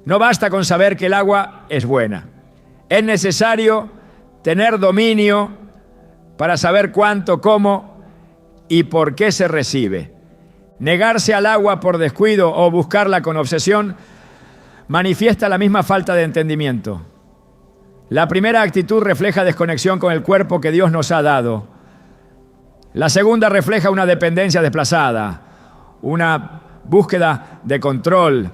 No basta con saber que el agua es buena. Es necesario tener dominio para saber cuánto, cómo y por qué se recibe. Negarse al agua por descuido o buscarla con obsesión manifiesta la misma falta de entendimiento. La primera actitud refleja desconexión con el cuerpo que Dios nos ha dado. La segunda refleja una dependencia desplazada, una búsqueda de control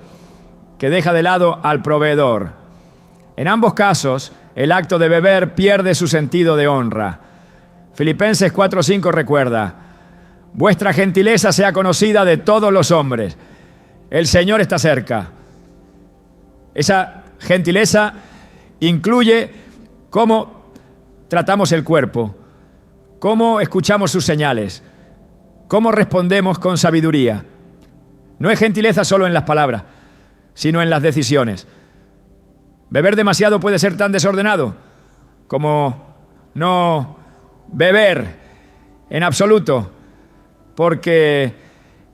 que deja de lado al proveedor. En ambos casos, el acto de beber pierde su sentido de honra. Filipenses 4:5 recuerda: vuestra gentileza sea conocida de todos los hombres. El Señor está cerca. Esa gentileza incluye cómo tratamos el cuerpo, ¿Cómo escuchamos sus señales? ¿Cómo respondemos con sabiduría? No es gentileza solo en las palabras, sino en las decisiones. Beber demasiado puede ser tan desordenado como no beber en absoluto, porque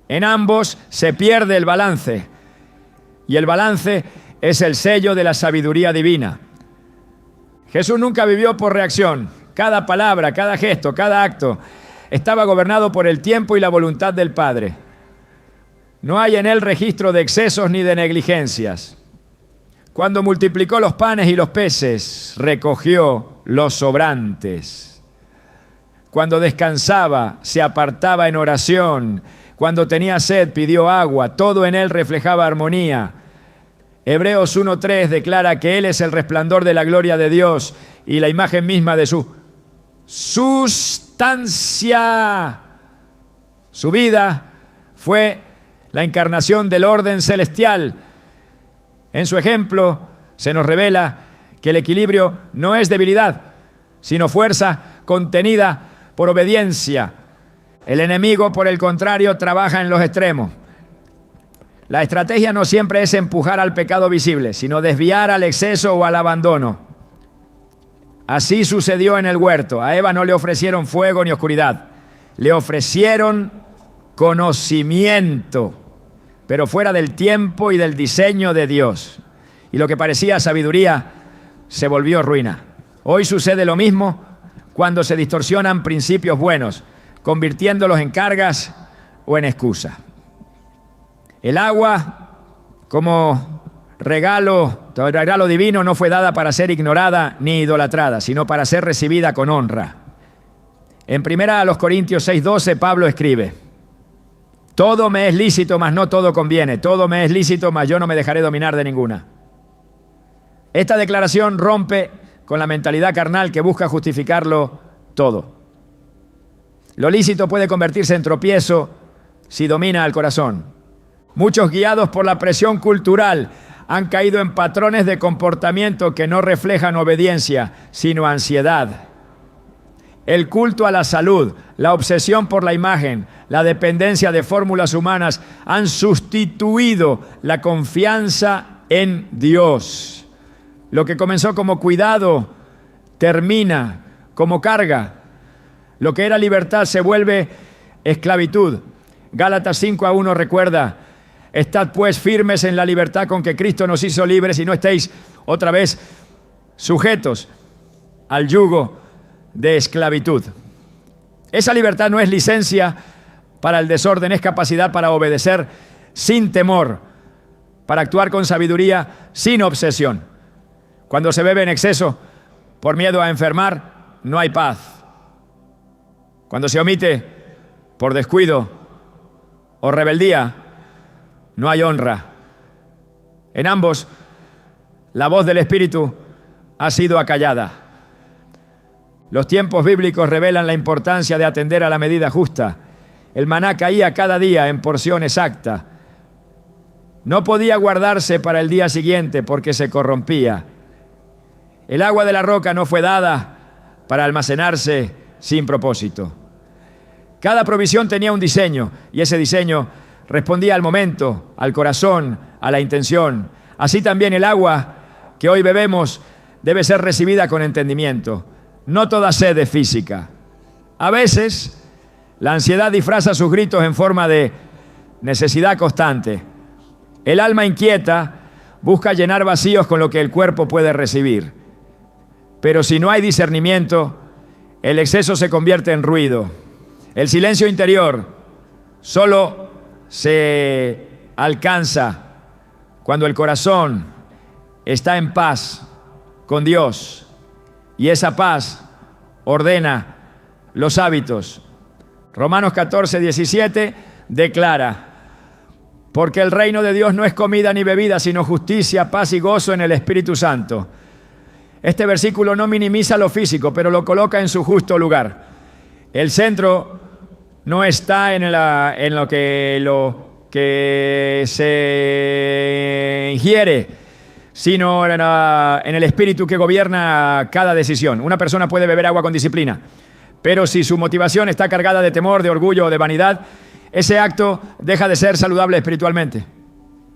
en ambos se pierde el balance, y el balance es el sello de la sabiduría divina. Jesús nunca vivió por reacción. Cada palabra, cada gesto, cada acto estaba gobernado por el tiempo y la voluntad del Padre. No hay en él registro de excesos ni de negligencias. Cuando multiplicó los panes y los peces, recogió los sobrantes. Cuando descansaba, se apartaba en oración. Cuando tenía sed, pidió agua. Todo en él reflejaba armonía. Hebreos 1:3 declara que él es el resplandor de la gloria de Dios y la imagen misma de su sustancia. Su vida fue la encarnación del orden celestial. En su ejemplo se nos revela que el equilibrio no es debilidad, sino fuerza contenida por obediencia. El enemigo, por el contrario, trabaja en los extremos. La estrategia no siempre es empujar al pecado visible, sino desviar al exceso o al abandono. Así sucedió en el huerto. A Eva no le ofrecieron fuego ni oscuridad. Le ofrecieron conocimiento, pero fuera del tiempo y del diseño de Dios. Y lo que parecía sabiduría se volvió ruina. Hoy sucede lo mismo cuando se distorsionan principios buenos, convirtiéndolos en cargas o en excusas. El agua, como regalo divino, no fue dada para ser ignorada ni idolatrada, sino para ser recibida con honra. En 1 Corintios 6:12, Pablo escribe: todo me es lícito, mas no todo conviene. Todo me es lícito, mas yo no me dejaré dominar de ninguna. Esta declaración rompe con la mentalidad carnal que busca justificarlo todo. Lo lícito puede convertirse en tropiezo si domina al corazón. Muchos, guiados por la presión cultural, han caído en patrones de comportamiento que no reflejan obediencia, sino ansiedad. El culto a la salud, la obsesión por la imagen, la dependencia de fórmulas humanas han sustituido la confianza en Dios. Lo que comenzó como cuidado termina como carga. Lo que era libertad se vuelve esclavitud. Gálatas 5:1 recuerda: estad pues firmes en la libertad con que Cristo nos hizo libres y no estéis otra vez sujetos al yugo de esclavitud. Esa libertad no es licencia para el desorden, es capacidad para obedecer sin temor, para actuar con sabiduría sin obsesión. Cuando se bebe en exceso por miedo a enfermar, no hay paz. Cuando se omite por descuido o rebeldía, no hay honra. En ambos, la voz del Espíritu ha sido acallada. Los tiempos bíblicos revelan la importancia de atender a la medida justa. El maná caía cada día en porción exacta. No podía guardarse para el día siguiente porque se corrompía. El agua de la roca no fue dada para almacenarse sin propósito. Cada provisión tenía un diseño, y ese diseño respondía al momento, al corazón, a la intención. Así también el agua que hoy bebemos debe ser recibida con entendimiento. No toda sed es física. A veces, la ansiedad disfraza sus gritos en forma de necesidad constante. El alma inquieta busca llenar vacíos con lo que el cuerpo puede recibir. Pero si no hay discernimiento, el exceso se convierte en ruido. El silencio interior solo se alcanza cuando el corazón está en paz con Dios, y esa paz ordena los hábitos. Romanos 14:17 declara: porque el reino de Dios no es comida ni bebida, sino justicia, paz y gozo en el Espíritu Santo. Este versículo no minimiza lo físico, pero lo coloca en su justo lugar. El centro no está en lo que se ingiere, sino en el espíritu que gobierna cada decisión. Una persona puede beber agua con disciplina, Pero si su motivación está cargada de temor, de orgullo o de vanidad, ese acto deja de ser saludable espiritualmente.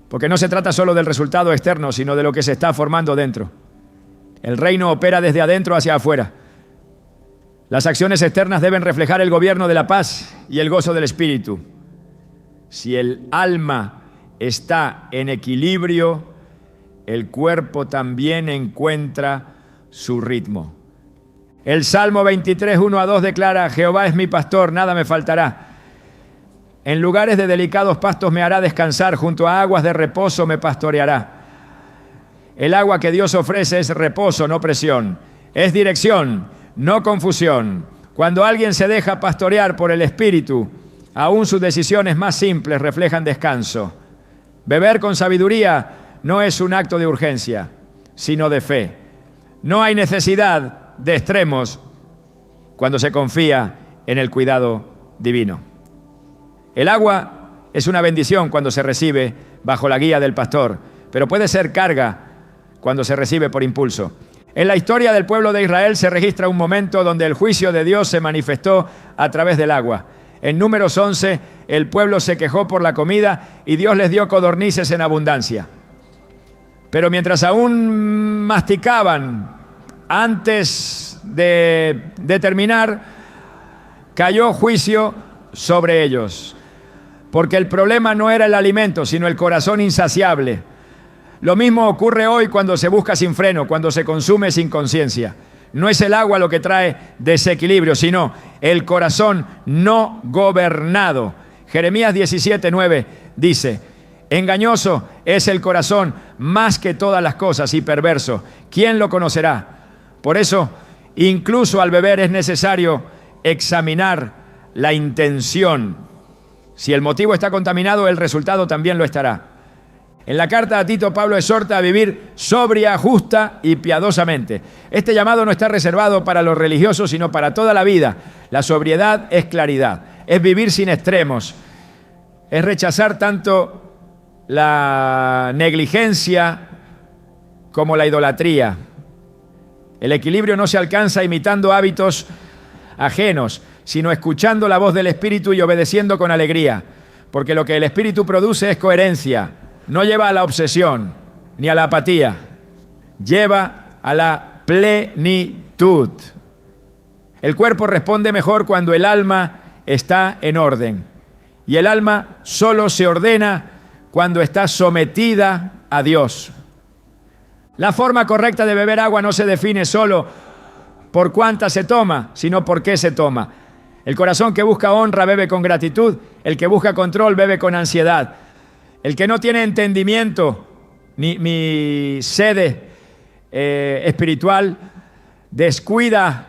Porque no se trata solo del resultado externo, sino de lo que se está formando dentro. El reino opera desde adentro hacia afuera. Las acciones externas deben reflejar el gobierno de la paz y el gozo del espíritu. Si el alma está en equilibrio, el cuerpo también encuentra su ritmo. El Salmo 23, 1-2 declara: Jehová es mi pastor, nada me faltará. En lugares de delicados pastos me hará descansar, junto a aguas de reposo me pastoreará. El agua que Dios ofrece es reposo, no presión. Es dirección, no confusión. Cuando alguien se deja pastorear por el Espíritu, aún sus decisiones más simples reflejan descanso. Beber con sabiduría no es un acto de urgencia, sino de fe. No hay necesidad de extremos cuando se confía en el cuidado divino. El agua es una bendición cuando se recibe bajo la guía del pastor, pero puede ser carga cuando se recibe por impulso. En la historia del pueblo de Israel se registra un momento donde el juicio de Dios se manifestó a través del agua. En Números 11, el pueblo se quejó por la comida y Dios les dio codornices en abundancia. Pero mientras aún masticaban antes de terminar, cayó juicio sobre ellos. Porque el problema no era el alimento, sino el corazón insaciable. Lo mismo ocurre hoy cuando se busca sin freno, cuando se consume sin conciencia. No es el agua lo que trae desequilibrio, sino el corazón no gobernado. Jeremías 17:9 dice: engañoso es el corazón más que todas las cosas y perverso. ¿Quién lo conocerá? Por eso, incluso al beber es necesario examinar la intención. Si el motivo está contaminado, el resultado también lo estará. En la carta a Tito, Pablo exhorta a vivir sobria, justa y piadosamente. Este llamado no está reservado para los religiosos, sino para toda la vida. La sobriedad es claridad, es vivir sin extremos, es rechazar tanto la negligencia como la idolatría. El equilibrio no se alcanza imitando hábitos ajenos, sino escuchando la voz del Espíritu y obedeciendo con alegría, porque lo que el Espíritu produce es coherencia. No lleva a la obsesión ni a la apatía, lleva a la plenitud. El cuerpo responde mejor cuando el alma está en orden, y el alma solo se ordena cuando está sometida a Dios. La forma correcta de beber agua no se define solo por cuánta se toma, sino por qué se toma. El corazón que busca honra bebe con gratitud, el que busca control bebe con ansiedad. El que no tiene entendimiento ni sede espiritual descuida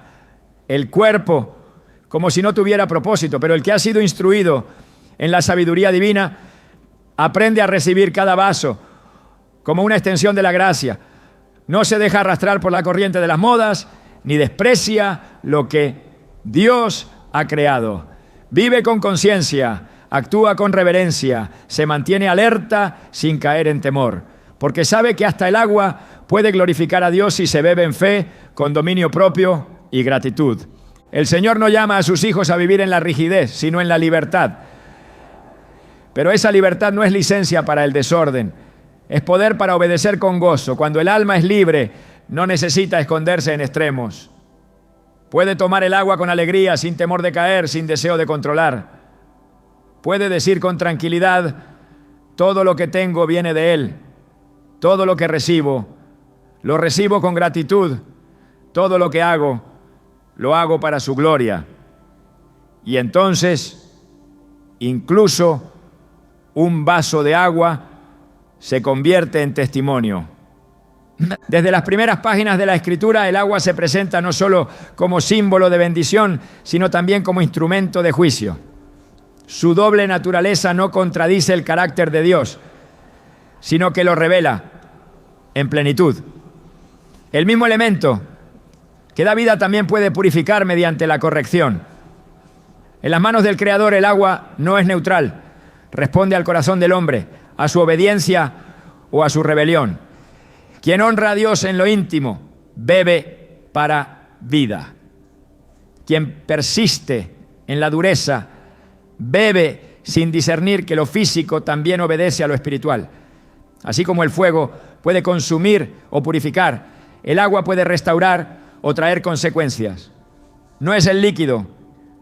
el cuerpo como si no tuviera propósito, pero el que ha sido instruido en la sabiduría divina aprende a recibir cada vaso como una extensión de la gracia. No se deja arrastrar por la corriente de las modas, ni desprecia lo que Dios ha creado. Vive con conciencia, actúa con reverencia, se mantiene alerta sin caer en temor, porque sabe que hasta el agua puede glorificar a Dios si se bebe en fe, con dominio propio y gratitud. El Señor no llama a sus hijos a vivir en la rigidez, sino en la libertad. Pero esa libertad no es licencia para el desorden, es poder para obedecer con gozo. Cuando el alma es libre, no necesita esconderse en extremos. Puede tomar el agua con alegría, sin temor de caer, sin deseo de controlar. Puede decir con tranquilidad: todo lo que tengo viene de Él. Todo lo que recibo, lo recibo con gratitud. Todo lo que hago, lo hago para su gloria. Y entonces, incluso un vaso de agua se convierte en testimonio. Desde las primeras páginas de la Escritura, el agua se presenta no solo como símbolo de bendición, sino también como instrumento de juicio. Su doble naturaleza no contradice el carácter de Dios, sino que lo revela en plenitud. El mismo elemento que da vida también puede purificar mediante la corrección. En las manos del Creador el agua no es neutral, responde al corazón del hombre, a su obediencia o a su rebelión. Quien honra a Dios en lo íntimo, bebe para vida. Quien persiste en la dureza bebe sin discernir que lo físico también obedece a lo espiritual. Así como el fuego puede consumir o purificar, el agua puede restaurar o traer consecuencias. No es el líquido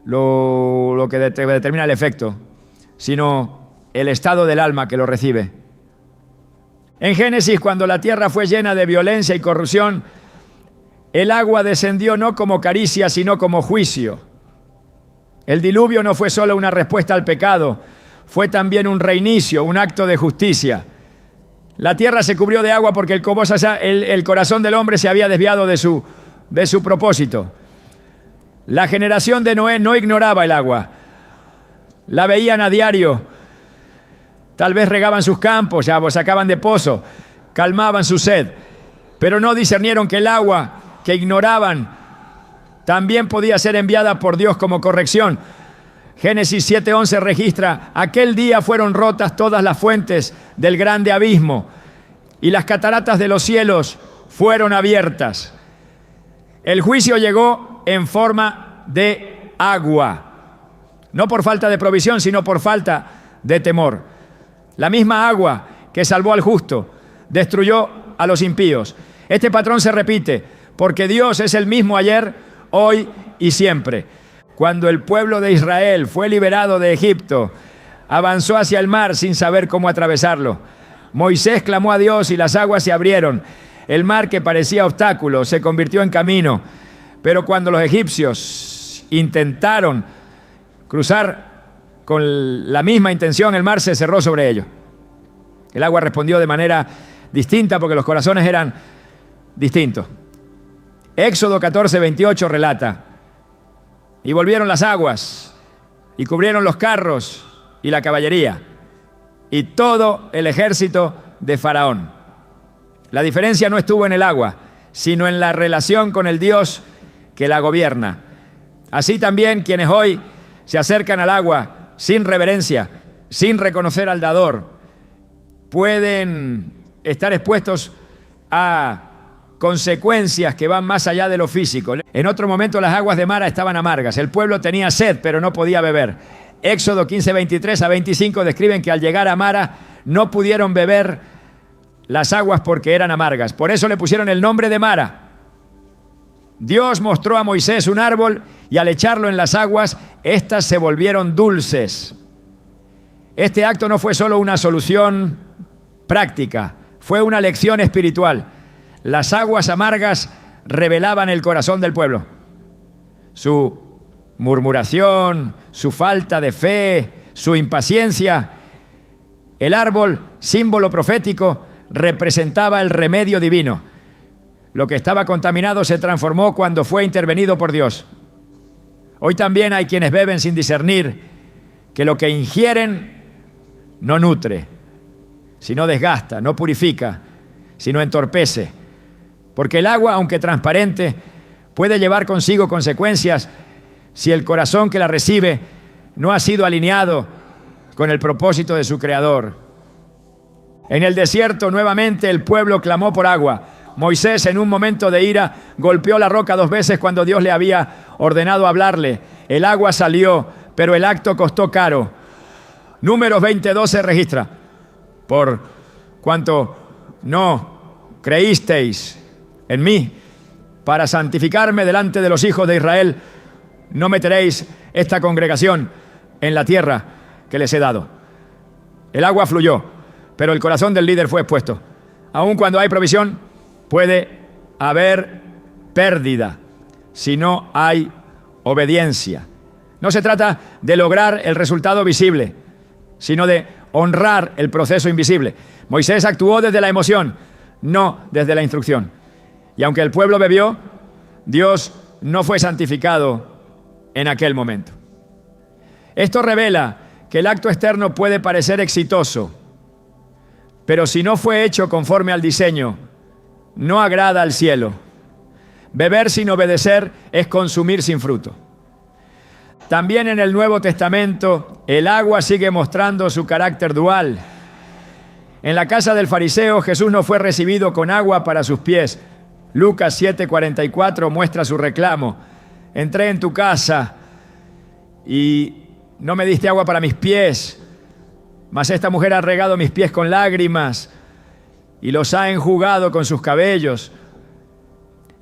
lo que determina el efecto, sino el estado del alma que lo recibe. En Génesis, cuando la tierra fue llena de violencia y corrupción, el agua descendió no como caricia, sino como juicio. El diluvio no fue solo una respuesta al pecado, fue también un reinicio, un acto de justicia. La tierra se cubrió de agua porque el corazón del hombre se había desviado de su propósito. La generación de Noé no ignoraba el agua. La veían a diario. Tal vez regaban sus campos, ya sacaban de pozo, calmaban su sed, pero no discernieron que el agua que ignoraban también podía ser enviada por Dios como corrección. Génesis 7:11 registra: aquel día fueron rotas todas las fuentes del grande abismo y las cataratas de los cielos fueron abiertas. El juicio llegó en forma de agua, no por falta de provisión, sino por falta de temor. La misma agua que salvó al justo destruyó a los impíos. Este patrón se repite porque Dios es el mismo ayer, hoy y siempre. Cuando el pueblo de Israel fue liberado de Egipto, avanzó hacia el mar sin saber cómo atravesarlo. Moisés clamó a Dios y las aguas se abrieron. El mar, que parecía obstáculo, se convirtió en camino. Pero cuando los egipcios intentaron cruzar con la misma intención, el mar se cerró sobre ellos. El agua respondió de manera distinta porque los corazones eran distintos. Éxodo 14:28 relata: y volvieron las aguas y cubrieron los carros y la caballería y todo el ejército de Faraón. La diferencia no estuvo en el agua, sino en la relación con el Dios que la gobierna. Así también quienes hoy se acercan al agua sin reverencia, sin reconocer al dador, pueden estar expuestos a consecuencias que van más allá de lo físico. En otro momento las aguas de Mara estaban amargas, el pueblo tenía sed pero no podía beber. Éxodo 15:23-25 describen que al llegar a Mara no pudieron beber las aguas porque eran amargas. Por eso le pusieron el nombre de Mara. Dios mostró a Moisés un árbol y al echarlo en las aguas, éstas se volvieron dulces. Este acto no fue solo una solución práctica, fue una lección espiritual. Las aguas amargas revelaban el corazón del pueblo. Su murmuración, su falta de fe, su impaciencia. El árbol, símbolo profético, representaba el remedio divino. Lo que estaba contaminado se transformó cuando fue intervenido por Dios. Hoy también hay quienes beben sin discernir que lo que ingieren no nutre, sino desgasta, no purifica, sino entorpece. Porque el agua, aunque transparente, puede llevar consigo consecuencias si el corazón que la recibe no ha sido alineado con el propósito de su Creador. En el desierto, nuevamente, el pueblo clamó por agua. Moisés, en un momento de ira, golpeó la roca 2 veces cuando Dios le había ordenado hablarle. El agua salió, pero el acto costó caro. Números 20:12 registra: por cuanto no creísteis en mí para santificarme delante de los hijos de Israel, no meteréis esta congregación en la tierra que les he dado. El agua fluyó, pero el corazón del líder fue expuesto. Aun cuando hay provisión, puede haber pérdida si no hay obediencia. No se trata de lograr el resultado visible, sino de honrar el proceso invisible. Moisés actuó desde la emoción, no desde la instrucción. Y aunque el pueblo bebió, Dios no fue santificado en aquel momento. Esto revela que el acto externo puede parecer exitoso, pero si no fue hecho conforme al diseño, no agrada al cielo. Beber sin obedecer es consumir sin fruto. También en el Nuevo Testamento, el agua sigue mostrando su carácter dual. En la casa del fariseo, Jesús no fue recibido con agua para sus pies. Lucas 7:44 muestra su reclamo. entré en tu casa y no me diste agua para mis pies, mas esta mujer ha regado mis pies con lágrimas y los ha enjugado con sus cabellos.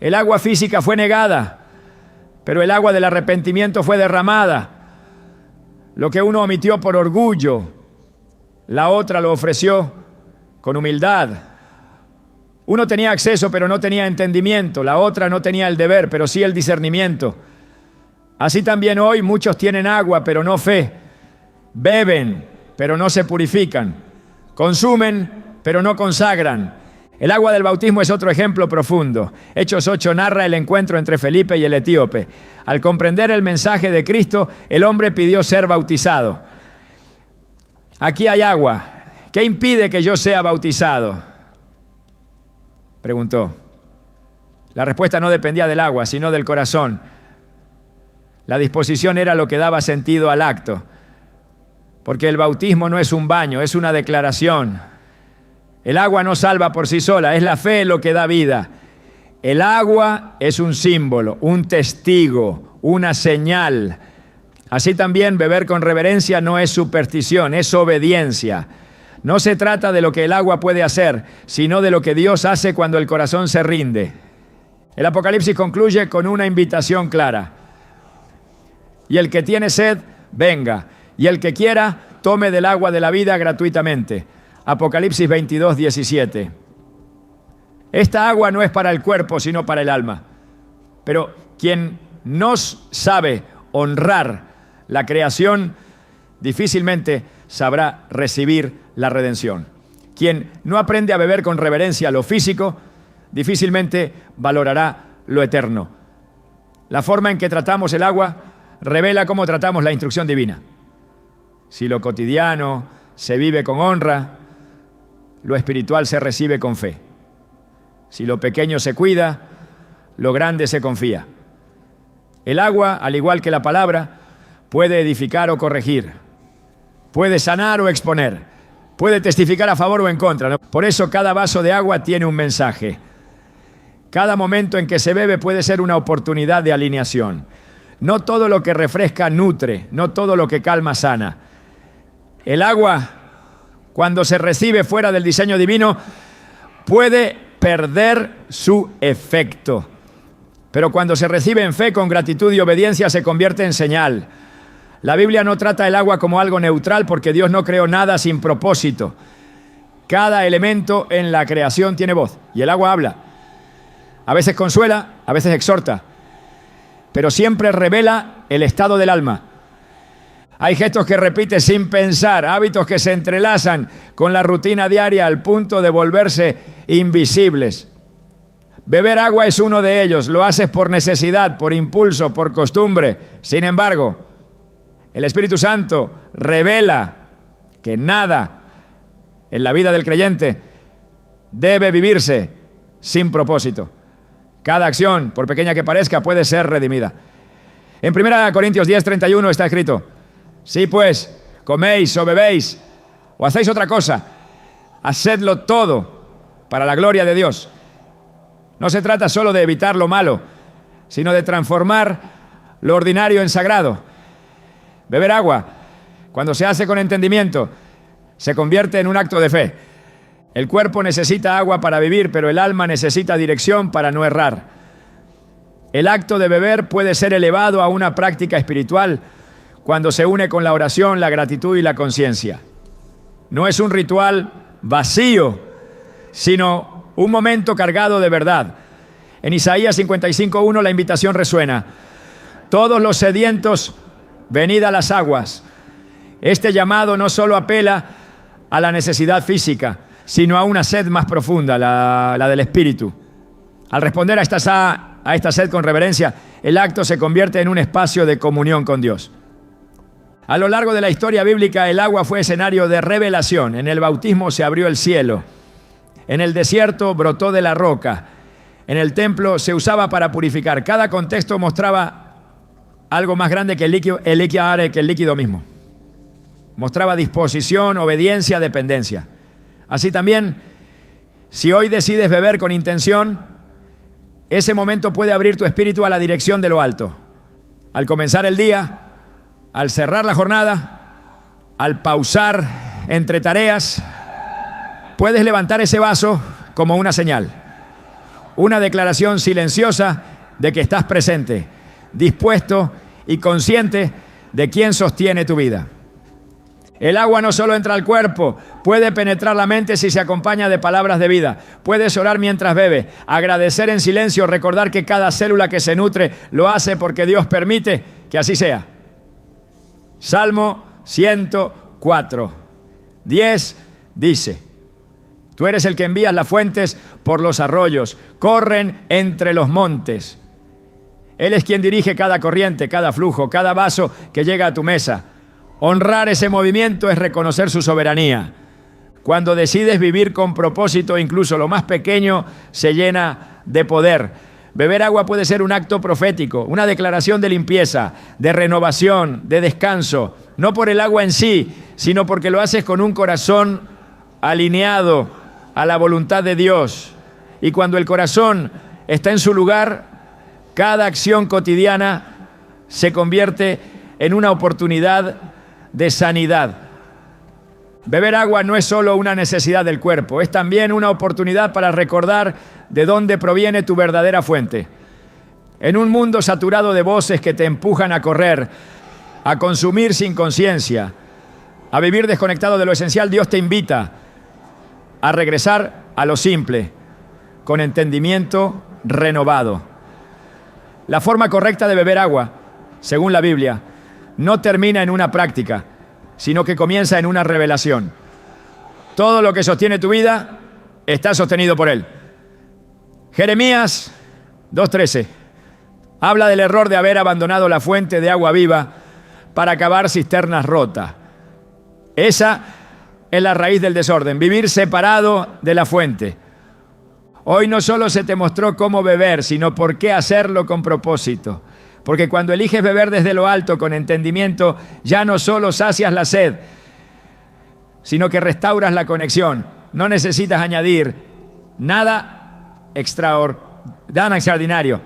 El agua física fue negada, pero el agua del arrepentimiento fue derramada. Lo que uno omitió por orgullo, la otra lo ofreció con humildad. Uno tenía acceso, pero no tenía entendimiento. La otra no tenía el deber, pero sí el discernimiento. Así también hoy muchos tienen agua, pero no fe. Beben, pero no se purifican. Consumen, pero no consagran. El agua del bautismo es otro ejemplo profundo. Hechos 8 narra el encuentro entre Felipe y el etíope. Al comprender el mensaje de Cristo, el hombre pidió ser bautizado. Aquí hay agua. ¿Qué impide que yo sea bautizado?, preguntó. La respuesta no dependía del agua, sino del corazón. La disposición era lo que daba sentido al acto. Porque el bautismo no es un baño, es una declaración. El agua no salva por sí sola, es la fe lo que da vida. El agua es un símbolo, un testigo, una señal. Así también beber con reverencia no es superstición, es obediencia. No se trata de lo que el agua puede hacer, sino de lo que Dios hace cuando el corazón se rinde. El Apocalipsis concluye con una invitación clara. Y el que tiene sed, venga. Y el que quiera, tome del agua de la vida gratuitamente. Apocalipsis 22, 17. Esta agua no es para el cuerpo, sino para el alma. Pero quien no sabe honrar la creación, difícilmente sabrá recibir la redención. Quien no aprende a beber con reverencia lo físico, difícilmente valorará lo eterno. La forma en que tratamos el agua revela cómo tratamos la instrucción divina. Si lo cotidiano se vive con honra, lo espiritual se recibe con fe. Si lo pequeño se cuida, lo grande se confía. El agua, al igual que la palabra, puede edificar o corregir, puede sanar o exponer, puede testificar a favor o en contra. Por eso cada vaso de agua tiene un mensaje. Cada momento en que se bebe puede ser una oportunidad de alineación. No todo lo que refresca nutre, no todo lo que calma sana. El agua, cuando se recibe fuera del diseño divino, puede perder su efecto. Pero cuando se recibe en fe, con gratitud y obediencia, se convierte en señal. La Biblia no trata el agua como algo neutral porque Dios no creó nada sin propósito. Cada elemento en la creación tiene voz y el agua habla. A veces consuela, a veces exhorta, pero siempre revela el estado del alma. Hay gestos que repite sin pensar, hábitos que se entrelazan con la rutina diaria al punto de volverse invisibles. Beber agua es uno de ellos, lo haces por necesidad, por impulso, por costumbre. Sin embargo, el Espíritu Santo revela que nada en la vida del creyente debe vivirse sin propósito. Cada acción, por pequeña que parezca, puede ser redimida. En 1 Corintios 10, 31 está escrito: si pues coméis o bebéis o hacéis otra cosa, hacedlo todo para la gloria de Dios. No se trata solo de evitar lo malo, sino de transformar lo ordinario en sagrado. Beber agua, cuando se hace con entendimiento, se convierte en un acto de fe. El cuerpo necesita agua para vivir, pero el alma necesita dirección para no errar. El acto de beber puede ser elevado a una práctica espiritual cuando se une con la oración, la gratitud y la conciencia. No es un ritual vacío, sino un momento cargado de verdad. En Isaías 55:1 la invitación resuena: todos los sedientos, venid a las aguas. Este llamado no solo apela a la necesidad física, sino a una sed más profunda, la del espíritu. Al responder a esta sed con reverencia, el acto se convierte en un espacio de comunión con Dios. A lo largo de la historia bíblica, el agua fue escenario de revelación. En el bautismo se abrió el cielo. En el desierto brotó de la roca. En el templo se usaba para purificar. Cada contexto mostraba algo más grande que el líquido mismo. Mostraba disposición, obediencia, dependencia. Así también, si hoy decides beber con intención, ese momento puede abrir tu espíritu a la dirección de lo alto. Al comenzar el día, al cerrar la jornada, al pausar entre tareas, puedes levantar ese vaso como una señal, una declaración silenciosa de que estás presente, dispuesto y consciente de quién sostiene tu vida. El agua no solo entra al cuerpo, puede penetrar la mente si se acompaña de palabras de vida. Puedes orar mientras bebes, agradecer en silencio, recordar que cada célula que se nutre lo hace porque Dios permite que así sea. Salmo 104, 10 dice: tú eres el que envías las fuentes por los arroyos, corren entre los montes. Él es quien dirige cada corriente, cada flujo, cada vaso que llega a tu mesa. Honrar ese movimiento es reconocer su soberanía. Cuando decides vivir con propósito, incluso lo más pequeño se llena de poder. Beber agua puede ser un acto profético, una declaración de limpieza, de renovación, de descanso. No por el agua en sí, sino porque lo haces con un corazón alineado a la voluntad de Dios. Y cuando el corazón está en su lugar, cada acción cotidiana se convierte en una oportunidad de sanidad. Beber agua no es solo una necesidad del cuerpo, es también una oportunidad para recordar de dónde proviene tu verdadera fuente. En un mundo saturado de voces que te empujan a correr, a consumir sin conciencia, a vivir desconectado de lo esencial, Dios te invita a regresar a lo simple, con entendimiento renovado. La forma correcta de beber agua, según la Biblia, no termina en una práctica, sino que comienza en una revelación. Todo lo que sostiene tu vida está sostenido por Él. Jeremías 2:13 habla del error de haber abandonado la fuente de agua viva para cavar cisternas rotas. Esa es la raíz del desorden, vivir separado de la fuente. Hoy no solo se te mostró cómo beber, sino por qué hacerlo con propósito. Porque cuando eliges beber desde lo alto con entendimiento, ya no solo sacias la sed, sino que restauras la conexión. No necesitas añadir nada extraordinario.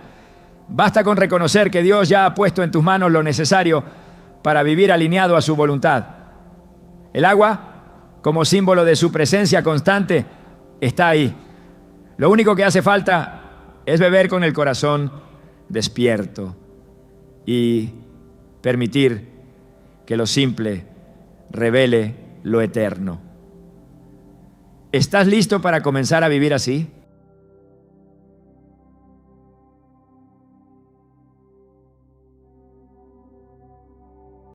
Basta con reconocer que Dios ya ha puesto en tus manos lo necesario para vivir alineado a su voluntad. El agua, como símbolo de su presencia constante, está ahí. Lo único que hace falta es beber con el corazón despierto y permitir que lo simple revele lo eterno. ¿Estás listo para comenzar a vivir así?